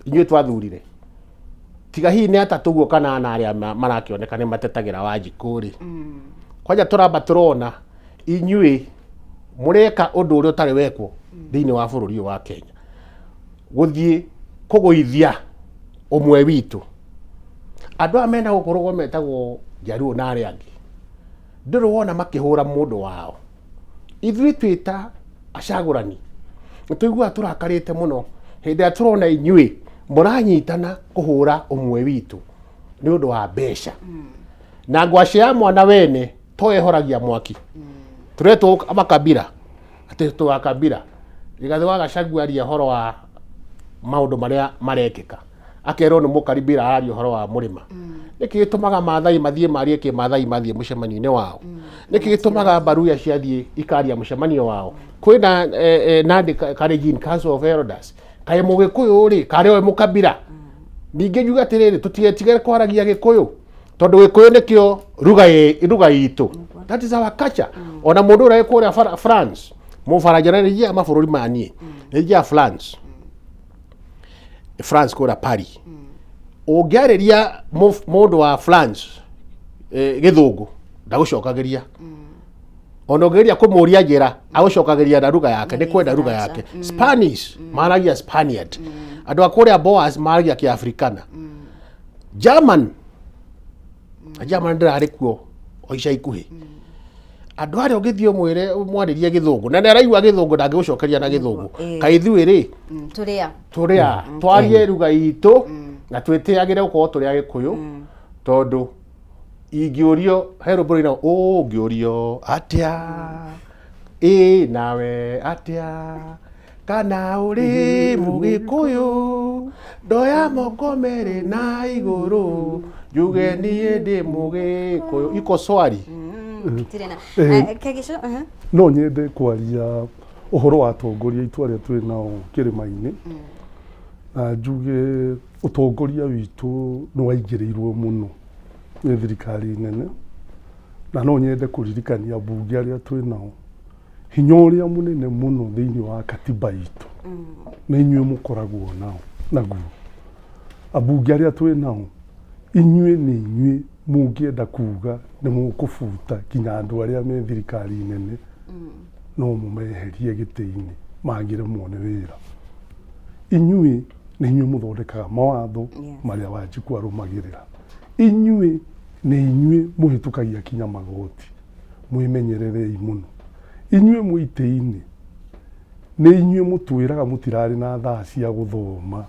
inyu twathurire tiga hihi ni atatu guo kana ana aria marakioneka ni matetagira Wanjiku ri kwanja turamba turona inyui mureka undu uria utari wekwo thiini wa bururi wa Kenya guthie kuguithia umwe witu andu amena gukorwo metagwo Jaruo na aria angi nduru wona makihura mundu wao ithui twita acagurani tuigua turakarite muno hindi ya turona inyui muranyitana kuhura umwe witu ni undu wa besha na ngwaci ya mwana wene toehoragia mwaki turetwo amakabira ati twa kabira rigathwa Gachagua aria horo wa maundu maria marekeka akerwo ni mukaribira aria horo wa Murima niki gitumaga mathai mathie marie ki mathai mathie mucemanio-ini wao niki gitumaga Baruya ciathie ikaria mucemanio wao kwina Nandi Kalenjin Council of Elders kae Mugikuyu ri kare we mukabira ninge juga atiriri tutigetigere kwaragia Gikuyu tondu Gikuyu nikio ruga itu that is our culture ona mundu ura ekuria France mufaranja ni ya mabũrũri manie ni ya France kura Paris ungiariria mundu wa France githungu ndagucokagiria ona ungiria kumuria njira agucokagiria na ruga yake ni kwenda ruga yake Spanish maragia Spaniard andu akuria Boas maragia Kiafrikana German ndirari kuo oica ikuhi andu aria ungithio mwire mwaririe githungu na naraigua githungu ndangigucokeria na githungu kaithui ri turia twarie ruga itu na twitiagire gukorwo turia Gikuyu tondu ingiurio hero burina ungiurio atia nawe atia kana uri Mugikuyu ndoya moko meri na iguru njuge nie ndi Mugikuyu iko swari no nyende kwaria uhoro wa atongoria itu aria twi nao kirima-ini na njuge utongoria witu ni waingĩrĩirwo muno ni thirikari nene na no nyende kuririkania bunge aria twi nao hinya uria munene muno thiini wa katiba itu ni inyuĩ mukoragwo nao naguo abunge aria twi nao inyuĩ ni inyuĩ mungienda kuga ni mukubuta kinya andu aria me thirikari nene no mumeherie gĩtĩ-inĩ mangĩremwo nĩ wĩra inyuĩ ni inyuĩ muthondekaga mawatho maria Wanjiku arumagirira inyuĩ ni inyuĩ muhitukagia kinya magoti mwimenyererei muno inyuĩ mwitĩ-inĩ ni inyuĩ mutwiraga mutirari na thaa cia guthoma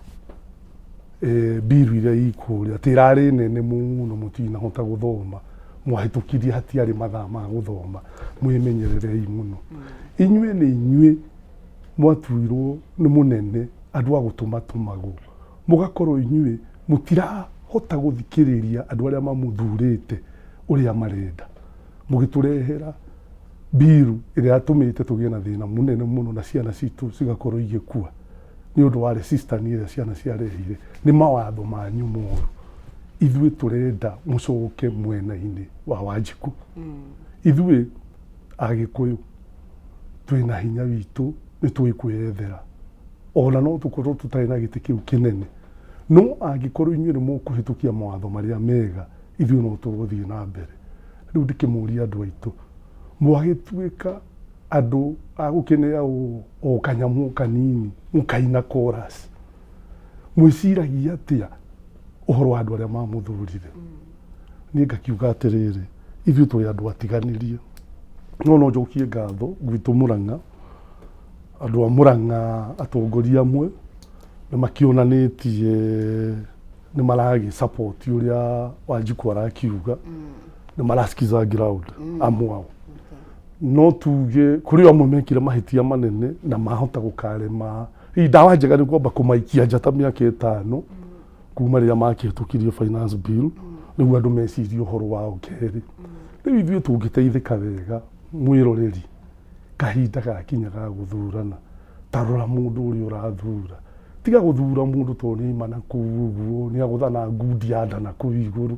biru iria ikuria tirari nene muno mutinahota guthoma mwahitukirie hatiari mathaa ma guthoma mwimenyererei muno inyuĩ ni inyuĩ mwatuirwo ni munene andu a gutumatumagwo mugakorwo inyuĩ mutirahota guthikiriria andu aria mamuthurite uria marenda mugiturehera biru iria atumite tugie na thina munene muno na ciana citu cigakorwo igikua ni undu wa resistance iria ciana ciarehire ni mawatho manyu moru ithuĩ turenda mucoke mwena-ini wa Wanjiku ithuĩ Agikuyu twina hinya witu ni twikwiyethera ona no tukorwo tutari na gĩtĩ kĩu kĩnene no angikorwo inyuĩ nĩ mũkũhĩtũkia mawatho marĩa mega ithuĩ no tũgũthiĩ na mbere rĩu ndĩkĩmũria andũ aitũ mwagĩtuĩka andũ a gũkenera o kanyamu kanini mũkaina chorus mwĩciragia atĩa ũhoro wa andũ arĩa mamũthurire niĩ ngakiuga atĩrĩrĩ ithuĩ tũrĩ andũ atiganĩrie no njokie ngatho gwitũ Mũrang'a andu a Mũrang'a atongoria amwe ni makionanitie ni maragi support uria Wanjiku arakiuga ni marasikiza ground amwe no tuge kuri amwe mekire mahitia manene na mahota gukarema ndawa njega ni kwamba kumaikia njata miaka 5 kuma rĩrĩa makĩhĩtũkirio finance bill nĩguo andũ mecirie ũhoro wao kerĩ rĩu ithuĩ tũngĩteithĩka wega mwĩroreri kahinda gakinya ga gũthurana tarora mũndũ ũrĩa ũrathura tiga gũthura mũndũ tondũ nĩaima na kũu ũguo nĩagũthana ngundi ya nda na kũu igũrũ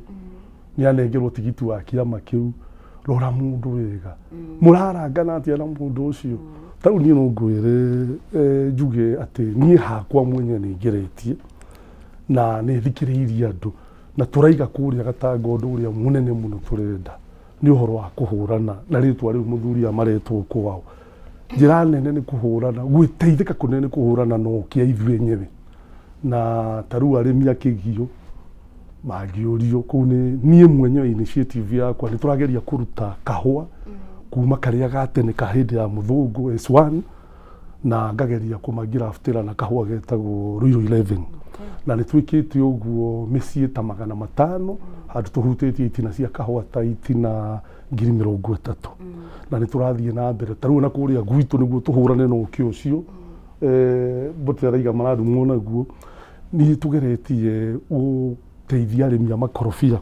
nĩanengerwo tigiti wa kĩama kĩu rora mũndũ wega mũrarangana atĩa na mũndũ ũcio tarĩu niĩ no ngwĩre njuge atĩ niĩ hakwa mwenye nĩngeretie na nĩthikĩrĩirie andũ na tũraiga kũrĩa Gatangondo ũrĩa mũnene mũno tũrenda nĩ ũhoro wa kũhũrana na rĩtwa rĩu mũthuri amaretwo kwao njĩra nene nĩ kũhũrana gwĩteithĩka kũnene kũhũrana no kĩa ithuĩ enyewe na tarĩu arĩmi akĩgio mangĩũrio kũu nĩ niĩ mwenyewe initiative yakwa nĩ tũrageria kũruta kahũa kuma karĩa gatene ka hĩndĩ ya mũthũngũ S1 na ngageria kũmangiraftĩra na kahũa getagwo Ruiru 11 na nĩ twĩkĩte ũguo mĩciĩ ta 500 handũ tũhutĩtie itina cia kahũa ta itina 30,000 na nĩ tũrathiĩ na mbere tarĩu na kũrĩa gwitũ nĩguo tũhũrane na ũkĩ ũcio Mbote araiga marathumo naguo niĩ tũgeretie gũteithia arĩmi a makorobia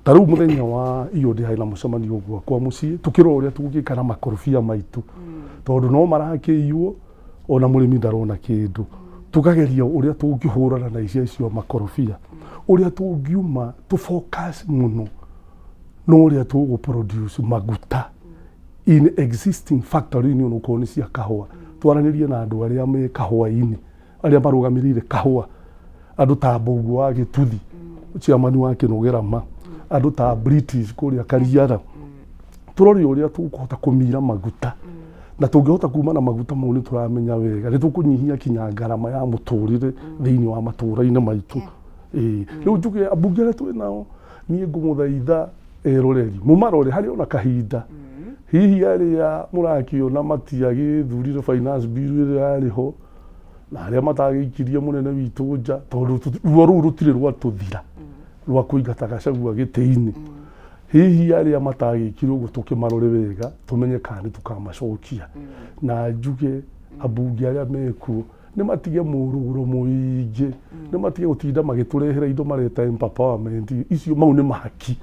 tarĩu mũthenya wa iyo ndĩ na mũcemanio ũguo kwa mũciĩ tũkĩrora ũrĩa tũngĩka na makorobia maitũ tondũ no marakĩiywo ona mũrĩmi ndarona kĩndũ tukageria ũrĩa tũngĩhũrana na icio makorobia ũrĩa tũngiuma tu focus mũno no ũrĩa tũgũ produce maguta in existing factory ni onokorwo nĩ cia kahũa twaranĩrie na andũ arĩa me kahũa-inĩ arĩa marũgamĩrĩire kahũa andũ ta Mbũgũ wa Gĩtuthi chairman wa Kĩnũgĩrama andũ ta British kũrĩa Kariara tũrori ũrĩa tũkũhota kũmira maguta na tũngĩhota kuma na maguta mau nĩ tũramenya wega nĩ tũkũnyihia kinya ngarama ya mũtũrĩre thĩinĩ wa matũũra-inĩ maitũ rĩu njuge ambunge arĩa twĩ nao niĩ ngũmũthaitha eroreri mũmarore harĩ ona kahinda hihi arĩa mũrakĩona matiagĩthurire finance bill ĩrĩa yarĩho na arĩa matagĩikirie mũnene witũ nja tondũ ruo rũu rũtirĩ rwatũthira rwa kũingata Gachagua gĩtĩ-inĩ hihi arĩa matagĩikire ũguo tũkĩmarore wega tũmenye kana nĩ tũkamacokia na njuge ambunge arĩa mekuo nĩ matige mũrũgũro mũingĩ nĩ matige gũtinda magĩtũrehera indo mareta empowerment icio mau nĩ mahaki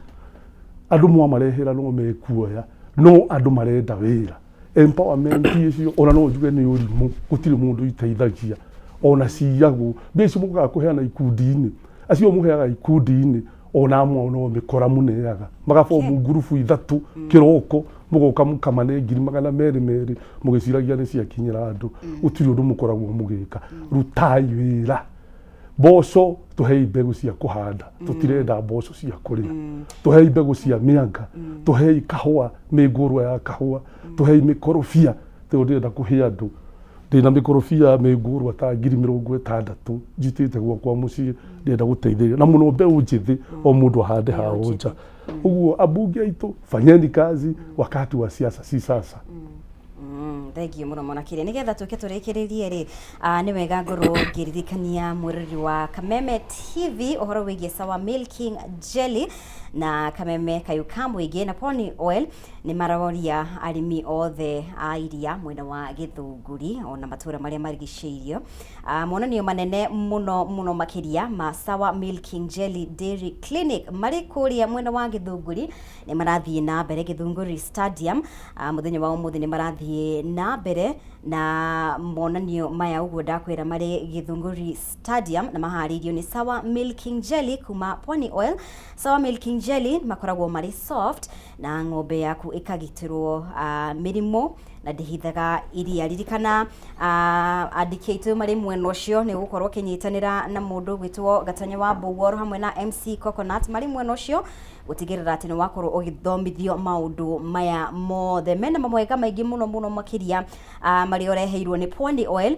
andũ mwamarehera no mekuoya no andũ marenda wĩra empowerment icio ona no njuge nĩ ũrimũ gũtirĩ mũndũ iteithagia ona ciagwo mbeca mũgaga kũheana ikundi-inĩ acio mũheaga ikundi-inĩ ona amwe no mĩkora mũneaga magabomu ngurubu ithatũ kĩroko mũgoka mũkamane 200 mũgĩciragia nĩ ciakinyĩra andũ gũtirĩ ũndũ mũkoragwo mũgĩka rutai wĩra mboco tuhei mbegũ cia kũhanda tũtirenda mboco cia kũrĩa tuhei mbegũ cia mĩanga tuhei kahũa mĩngũrwa ya kahũa tuhei mĩkorobia tũrenda kũhe andũ ndĩna mĩkorobia mĩngũrwa ta 60,000 njitĩte gwakwa mũciĩ ndĩrenda gũteithĩrĩria na mũno mbeũ njĩthĩ o mũndũ ahande hao nja ũguo ambunge aitũ fanyeni kazi wakati wa siasa si sasa thengiũ mũno Mwanakĩrĩa nĩgetha tũke tũrĩkĩrĩrie rĩ nĩ wega ngorwo ngĩririkania mwĩrori wa Kameme TV ũhoro wĩgiĩ Sawa Milking Jelly na Kameme Kayuka mũingĩ na Pony Oil nĩ maroria arĩmi othe a iria mwena wa Gĩthũngũri ona matũũra marĩa marigicĩirio monanio manene mũno makĩria ma Sawa Milking Jelly Dairy Clinic marĩ kũrĩa mwena wa Gĩthũngũri nĩ marathiĩ na mbere Gĩthũngũri Stadium mũthenya wa ũmũthĩ nĩ marathiĩ na mbere na monanio maya ũguo ndakwĩra marĩ Gĩthũngũri Stadium na maharĩirio nĩ Sawa Milking Jelly kuma Pony Oil. Sawa Milking Jelly makoragwo marĩ soft na ng'ombe yaku ĩkagitĩrwo mĩrimũ na ndĩhithaga iria ririkana andĩki aitũ marĩ mwena ũcio nĩ gũkorwo kĩnyitanĩra na mũndũ gwĩtwo Gatanya wa Mbũgũro hamwe na MC Coconut marĩ mwena ũcio gũtigĩrĩra atĩ nĩ wakorwo ũgĩthomithio maũndũ maya mothe mena mamwega maingĩ mũno makĩria marĩa ũreheirwo nĩ Pony Oil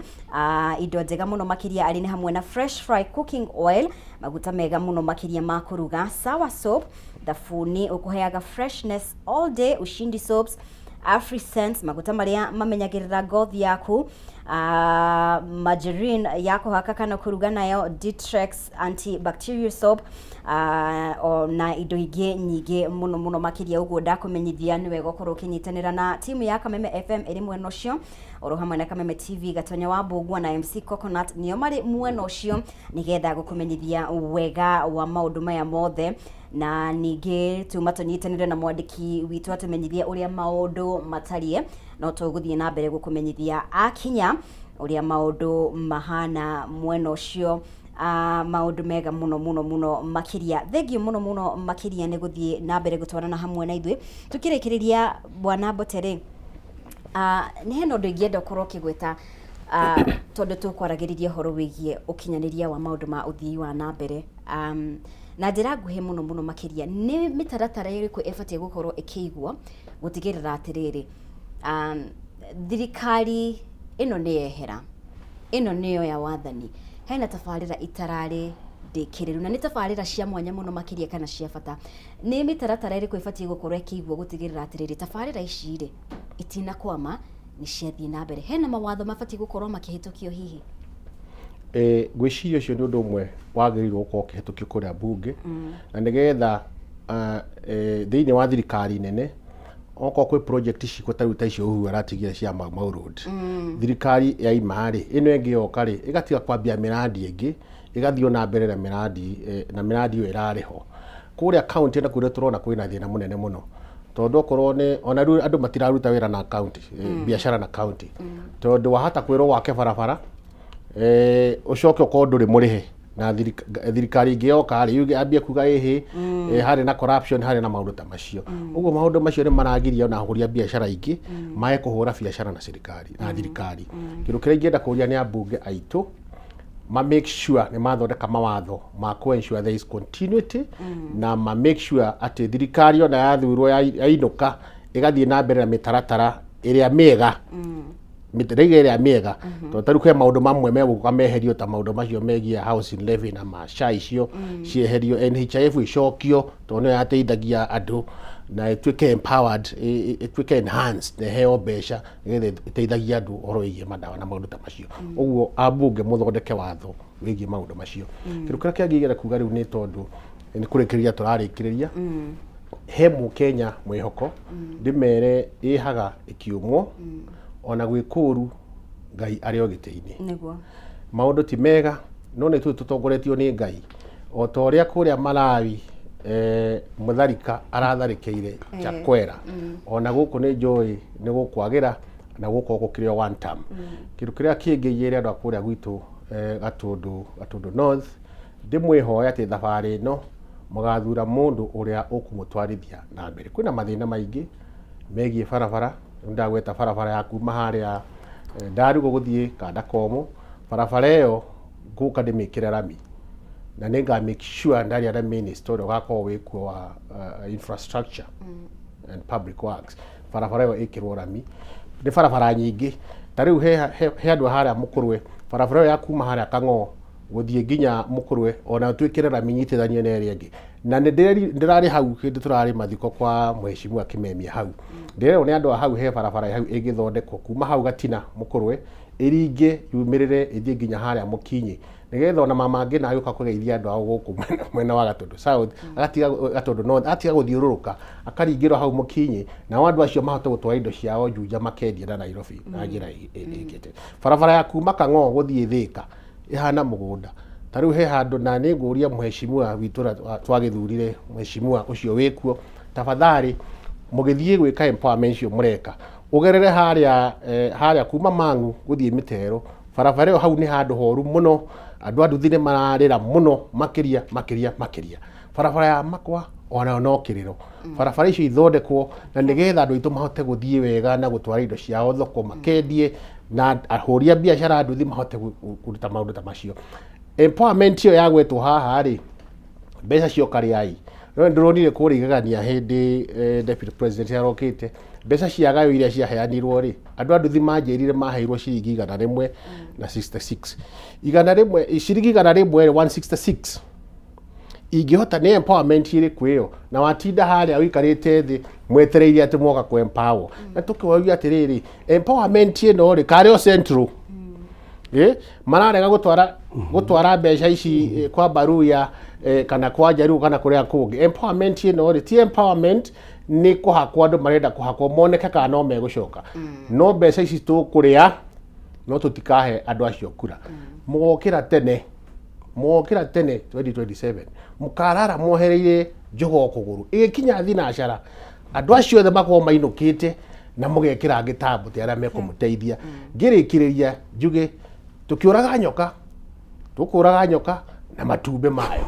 indo njega mũno makĩria arĩ hamwe na Fresh Fry Cooking Oil maguta mega mũno makĩria ma kũruga Sawa Soap thabuni ũkũheaga freshness all day Ushindi Soaps AfriSense maguta marĩa mamenyagĩrĩra ngothi yaku margarine ya kuhaka kana kuruga nayo, Ditrex antibacterial soap, na indo ingĩ nyingĩ mũno makĩria. Ũguo ndakumenyithia nĩ wega ũkorwo ũkĩnyitanĩra na timu ya Kameme FM ĩrĩ mwena ũcio, oro hamwe na Kameme TV, Gatonya wa Mbũgua na MC Coconut nĩo marĩ mwena ũcio, nĩgetha gũkũmenyithia wega wa maũndũ maya mothe. Na ningĩ tuma tũnyitanĩre na mwandĩki witũ atumenyithie ũrĩa maũndũ matariĩ, no tũgũthiĩ na mbere gũkũmenyithia akinya ũrĩa maũndũ mahana mwena ũcio. Maũndũ mega mũno makĩria. Thengiũ mũno makĩria nĩ gũthiĩ na mbere gũtwarana hamwe na ithuĩ tukĩrĩkĩrĩria. Bwana Mbote, nĩ hena ũndũ ingĩenda ũkorwo ũkĩgweta tondũ tũkwaragĩrĩria ũhoro wĩgiĩ ũkinyanĩria wa maũndũ ma ũthii wa na mbere, na njĩra nguhĩ mũno makĩria. Nĩ mĩtaratara ĩrĩkũ ĩbatiĩ gũkorwo ĩkĩigwo gũtigĩrĩra atĩrĩrĩ, thirikari ĩno nĩ yehera, ĩno nĩyo ya wathani, hena tabarĩra itararĩ ndĩkĩrĩru na nĩ tabarĩra cia mwanya mũno makĩria kana cia bata? Nĩ mĩtaratara ĩrĩkũ ĩbatiĩ gũkorwo ĩkĩigwo gũtigĩrĩra atĩrĩrĩ tabarĩra ici rĩ itinakwama, nĩ ciathiĩ na mbere? Hena mawatho mabatiĩ gũkorwo makĩhĩtũkio hihi? Gwĩciria ũcio nĩ ũndũ ũmwe wagĩrĩirwo gũkorwo ũkĩhĩtũkio kũrĩa mbunge, na nĩgetha thĩinĩ wa thirikari nene okorwo kwĩ project ciko ta icio Uhuru aratigire cia Mau Road, thirikari ya imarĩ ĩno ĩngĩ yoka rĩ ĩgatiga kwambia miradi ĩngĩ, ĩgathiĩ na mbere na miradi ĩyo ĩrarĩho kũrĩa county. Na kũrĩa tũrona kwĩna thĩna mũnene mũno, tondũ okorwo nĩ ona rĩu andũ matiraruta wĩra na county, biacara na county, tondũ wahata kwĩrwo wake barabara ucoke ukorwo ndũrĩ mũrĩhe, na thirikari ingĩ yoka rĩ yuge ambie kuga harĩ na corruption, harĩ na maũndũ ta macio. Ũguo maũndũ macio nĩ maragiria na ahũria biacara ingĩ mae kũhũra biacara na thirikari. Kĩndũ kĩrĩa ingĩenda kũria nĩ ambunge aitũ ma make sure nĩ mathondeka mawatho ma ku ensure there is continuity, na ma make sure atĩ thirikari ona yathurwo yainũka ĩgathiĩ na mbere na mĩtaratara ĩrĩa mĩega, mĩtaratara ĩrĩa mĩega. Tondũ tarĩu kwĩ maũndũ mamwe megũka meherio ta maũndũ macio megiĩ housing levy na maca icio cieherio, NHIF icokio tondũ nĩyo yateithagia andũ na ĩtuĩke empowered, ĩtuĩke enhanced, na heo mbeca nĩgetha ĩteithagia andũ ũhoro wĩgiĩ madawa na maũndũ ta macio. Ũguo ambunge mũthondeke watho wĩgiĩ maũndũ macio. Kĩndũ kĩrĩa kĩngĩgera kuga rĩu nĩ tondũ nĩ kũrĩkĩrĩria tũrarĩkĩrĩria, he Mũkenya mwĩhoko ndĩmere ĩhaga ĩkiumwo ona gwĩ kũru Ngai arĩ o gĩtĩ-inĩ. Nĩguo Maũndũ ti mega no nĩ tũtongoretio nĩ Ngai, o ta ũrĩa kũrĩa Malawi Mũtharika aratharĩkĩire Chakwera, ona gũkũ nĩ njũĩ nĩ gũkwagĩra na gũkũ gũkĩrĩ o one term. Kĩndũ kĩrĩa kĩngĩigĩre andũ a kũrĩa gwitũ Gatũndũ North, ndĩmwĩhoya atĩ thabarĩ ĩno mũgathura mũndũ ũrĩa ũkũmũtwarithia na mbere. Kwĩna mathĩna maingĩ megiĩ barabara, ndagweta barabara ya kuma harĩa Ndarugo gũthiĩ Kandakomo, barabara ĩyo ngũka ndĩmĩkĩre rami, na nĩnga make sure ndaria na minister ũrĩa ũgakorwo wĩkuo wa infrastructure and public works, barabara ĩyo ĩkĩrwo rami. Nĩ barabara nyingĩ, ta rĩu he andũ harĩa Mũkũrwe, barabara ĩyo ya kuma harĩa Kang'o gũthiĩ nginya Mũkũrwe ona twĩkĩre rami nyitithanie na ĩrĩa ĩngĩ. Na ndĩrarĩ hau hĩndĩ tũrarĩ mathiko kwa Mheshimiwa Kimemia hau, ndĩrerwo nĩ andũ a hau he barabara hau ĩgĩthondekwo kuma hau Gatina Mũkũrwe ĩringe yumĩrĩre ĩthiĩ nginya harĩa Mũkinyi, nĩgetha ona mama angĩ na yũka kũgeithia andũ ao gũkũ mwena wa Gatũndũ South, agatiga Gatũndũ North, atiga gũthiũrũrũka akaringĩrwo hau Mũkinyi, na andũ acio mahote gũtwara indo ciao Juja makendia na Nairobi na njĩra ĩngĩte. Barabara ya kuma Kang'o gũthiĩ Thĩka ĩhana mũgũnda. Ta rĩu he handũ na nĩ ngũria Mheshimiwa witũ twagĩthurire, Mheshimiwa ũcio wĩkuo, tafadhali mũgĩthiĩ gwĩka empowerment cio mũreka ũgerere harĩa kuma Mang'u gũthiĩ Mĩtero, barabara ĩyo hau nĩ handũ horu mũno, andũ a nduthi nĩ mararĩra mũno makĩria. Barabara ya Makwa ona no kĩrĩro, barabara icio ithondekwo na nĩgetha andũ aitũ mahote gũthiĩ wega na gũtwara indo ciao thoko makendie, na ahũria biacara nduthi mahote kũruta maũndũ ta macio. Empowerment ĩyo yagwetwo haha rĩ, mbeca cioka rĩai. No ndĩronire kũrĩa igagania hĩndĩ deputy president yarokĩte, mbeca ciagayo iria ciaheanirwo rĩ, andũ a nduthi manjĩrire maheirwo ciringi 166. Ciringi 166 ingĩhota nĩ empowerment ĩrĩkũ ĩyo, na watinda harĩa ũikarĩte thĩ mwetereire atĩ mwoka kũ empower. Na tũkĩoria atĩrĩrĩ, empowerment ĩno rĩ karĩ o central mararega gutwara mbeca ici kwa Baruya kana kwa Jaruo kana kuria kungi. Empowerment ino ri ti empowerment, ni kuhakwa andu marenda kuhakwa moneke kana no megucoka. No mbeca ici tukuria no tutikahe andu acio kura. Mugokira tene 2027 mukarara mwohereire njogo kuguru igikinya thinacara andu acio othe makorwo mainukite na mugekira gitambo ti aria mekumuteithia. Ngirikiriria njuge tukuraga nyoka na matumbe mayo.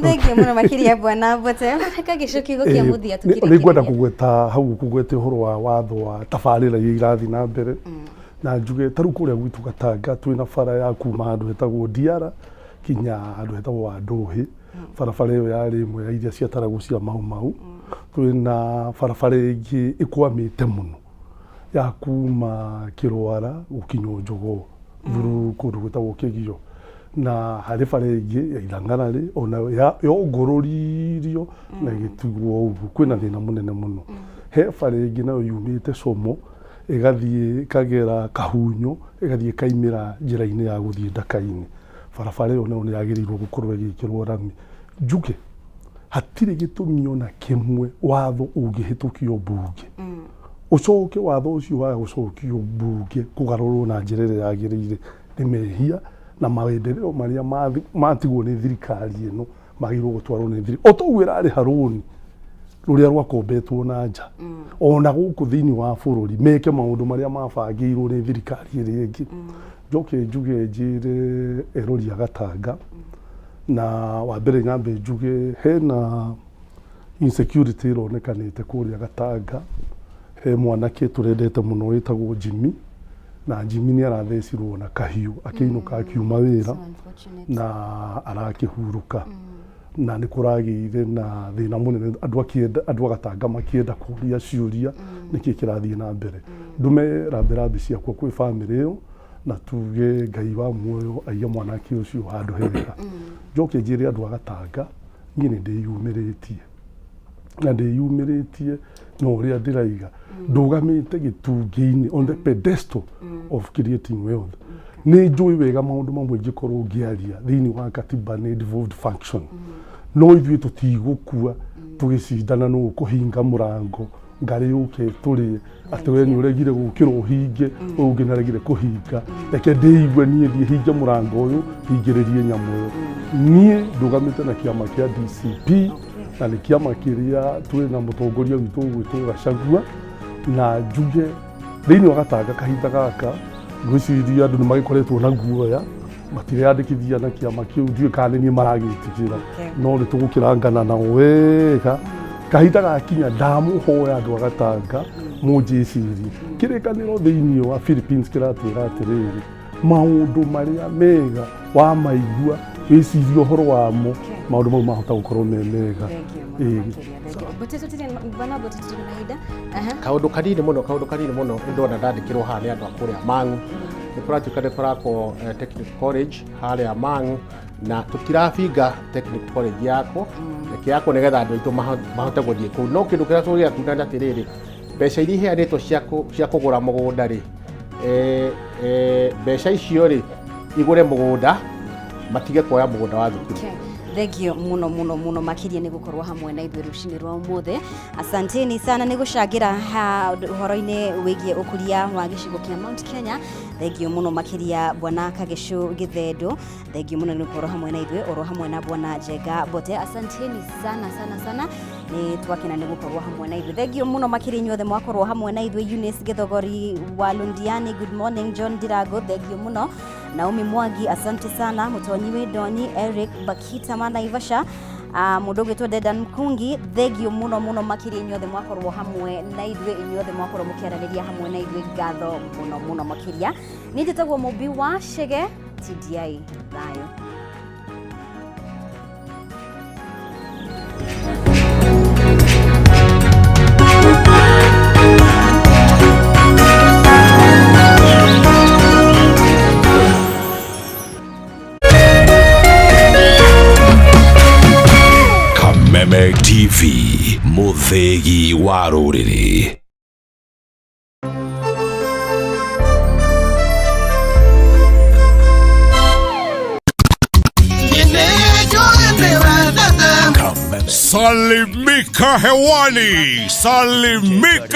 Thengiũ mũno makĩria Bwana Mbote. Kagĩcokia gũkia mũthia tukirĩkĩrĩria. Nĩ ngwenda kũgweta hau kũgweta ũhoro wa watho wa tabarĩra iria irathi na mbere. Na njuge ta rĩu kũrĩa gwitũ Gatanga twĩna bara ya kuma handũ hetagwo Ndiara kinya handũ hetagwo Ndũhĩ. Barabara ĩyo yarĩ ĩmwe ya iria ciataragwo cia Mau. Twĩna barabara ĩngĩ ĩkwamĩte mũno ya kuma Kĩrwara gũkinya Njogoo through kũndũ gwĩtagwo Kĩgio. Na harĩ bara ĩngĩ ya Ilangararĩ ona yongũrũririo na ĩgĩtigwo ũguo. Kwĩna thĩna mũnene mũno. He bara ĩngĩ nayo yumĩte Como ĩgathiĩ ĩkagera Kahunyo ĩgathiĩ ĩkaimĩra njĩra-inĩ ya gũthiĩ Ndaka-inĩ. Barabara ĩyo nayo nĩ yagĩrĩirwo gũkorwo ĩgĩkĩrwo rami. Njuge hatirĩ gĩtũmi ona kĩmwe watho ũngĩhĩtũkio mbunge ũcoke watho ũcio waga gũcokio mbunge kũgarũrwo na njĩra ĩrĩa yagĩrĩire nĩ mehia na maendeleo marĩa matigwo nĩ thirikari ĩno magĩrĩirwo gũtwarwo nĩ thirikari. O toguo ĩrarĩha rũni rũrĩa rwakombetwo na nja ona gũkũ thĩinĩ wa bũrũri meke maũndũ marĩa mabangĩirwo nĩ thirikari ĩrĩa ĩngĩ. Njoke njuge njĩre erori a Gatanga na wa mbere nyambe njuge hena insecurity ironekanĩte kũrĩa Gatanga. He mwanake tũrendete mũno wĩtagwo Jimmy, na Jimmy nĩ arathecirwo na kahiũ akĩinũka akiuma wĩra na arakĩhurũka. Na nĩ kũragĩire na thĩna mũnene andũ a Gatanga makĩenda kũria ciũria nĩkĩ kĩrathiĩ na mbere. Ndume rambirambi ciakwa kwĩ bamĩrĩ ĩyo na tuge Ngai wa muoyo aiya mwanake ũcio handũ hega. Njoke njĩre andũ a Gatanga niĩ nĩ ndĩyumĩrĩtie na ndĩyumĩrĩtie na ũrĩa ndĩraiga ndũgamĩte gĩtungĩ-inĩ on the pedestal of creating wealth. Nĩ njũĩ wega maũndũ mamwe ingĩkorwo ngĩaria thĩinĩ wa katiba nĩ devolved function, no ithuĩ tũtigũkua tũgĩcindana nũ kũhinga mũrango ngarĩ yũke tũrĩe atĩ we nĩ ũregire gũkĩra ũhinge ũyũ ũngĩ nĩaregire kũhinga. Reke ndĩigue niĩ thiĩ hinge mũrango ũyũ hingĩrĩrie nyamũ ĩyo. Niĩ ndũgamĩte na kĩama kĩa DCP na nĩ kĩama kĩrĩa twĩ na mũtongoria witũ ũgwĩtwo Gachagua. Na njuge thĩinĩ wa Gatanga kahinda gaka ngwĩciria andũ nĩ magĩkoretwo na guoya matireyandĩkithia na kĩama kĩu. Ndiũĩ kana nĩ niĩ maragĩtĩkĩra no nĩ tũgũkĩrangana nao wega. Kahinda gakinya ndamũhoya andũ a Gatanga mũnjĩcirie kĩrĩkanĩro thĩinĩ wa Philippines kĩratwĩra atĩrĩrĩ maũndũ marĩa mega wa maigua wĩcirie ũhoro wamo maũndũ mau mahota gũkorwo me mega. Kaũndũ kanini mũno ndona ndandĩkĩrwo haha nĩ andũ a kũrĩa Mang'u. Nĩ kũratuĩka nĩ tũrakwo Technical College harĩa Mang'u na tũtirabinga Technical College yako nĩgetha andũ aitũ mahote gũthiĩ kũu. No kĩndũ kĩrĩa tũgĩakunda nĩ atĩrĩrĩ mbeca iria iheanĩtwo cia kũgũra mũgũnda rĩ, mbeca icio rĩ igũre mũgũnda matige kuoya mũgũnda wa thukuru. Thengio mũno makĩria nĩ gũkorwo hamwe na ithuĩ rũcinĩ rwa ũmũthĩ. Asanteni sana nĩ gũcangĩra ũhoro-inĩ wĩgiĩ ũkũria wa gĩcigo kĩa Mount Kenya. Thengio mũno makĩria Bwana Kagĩcũ Gĩthendo. Thengio mũno nĩ gũkorwo hamwe na ithuĩ oro hamwe na Bwana Njenga Mbote. Asanteni sana nĩ twakena nĩ gũkorwo hamwe na ithuĩ. Thengio mũno makĩria inyuothe mwakorwo hamwe na ithuĩ. Eunice Gĩthogori wa Lundiani, good morning. John Dirago, thengio mũno. Naomi Mwangi, asante sana. Mutonyi Wedoni, Eric Bakita Naivasha, mũndũ ũgwĩtwo Dedan Mkungi, thengio mũno makĩria inyuothe mwakorwo hamwe na ithuĩ, inyuothe mwakorwo mũkĩaranĩria hamwe na ithuĩ, ngatho mũno makĩria. Niĩ njĩtagwo Mũmbi wa Chege, TDI thayũ. Kameme TV, mũthegi wa rũrĩrĩ. Salimika hewani. Salimika.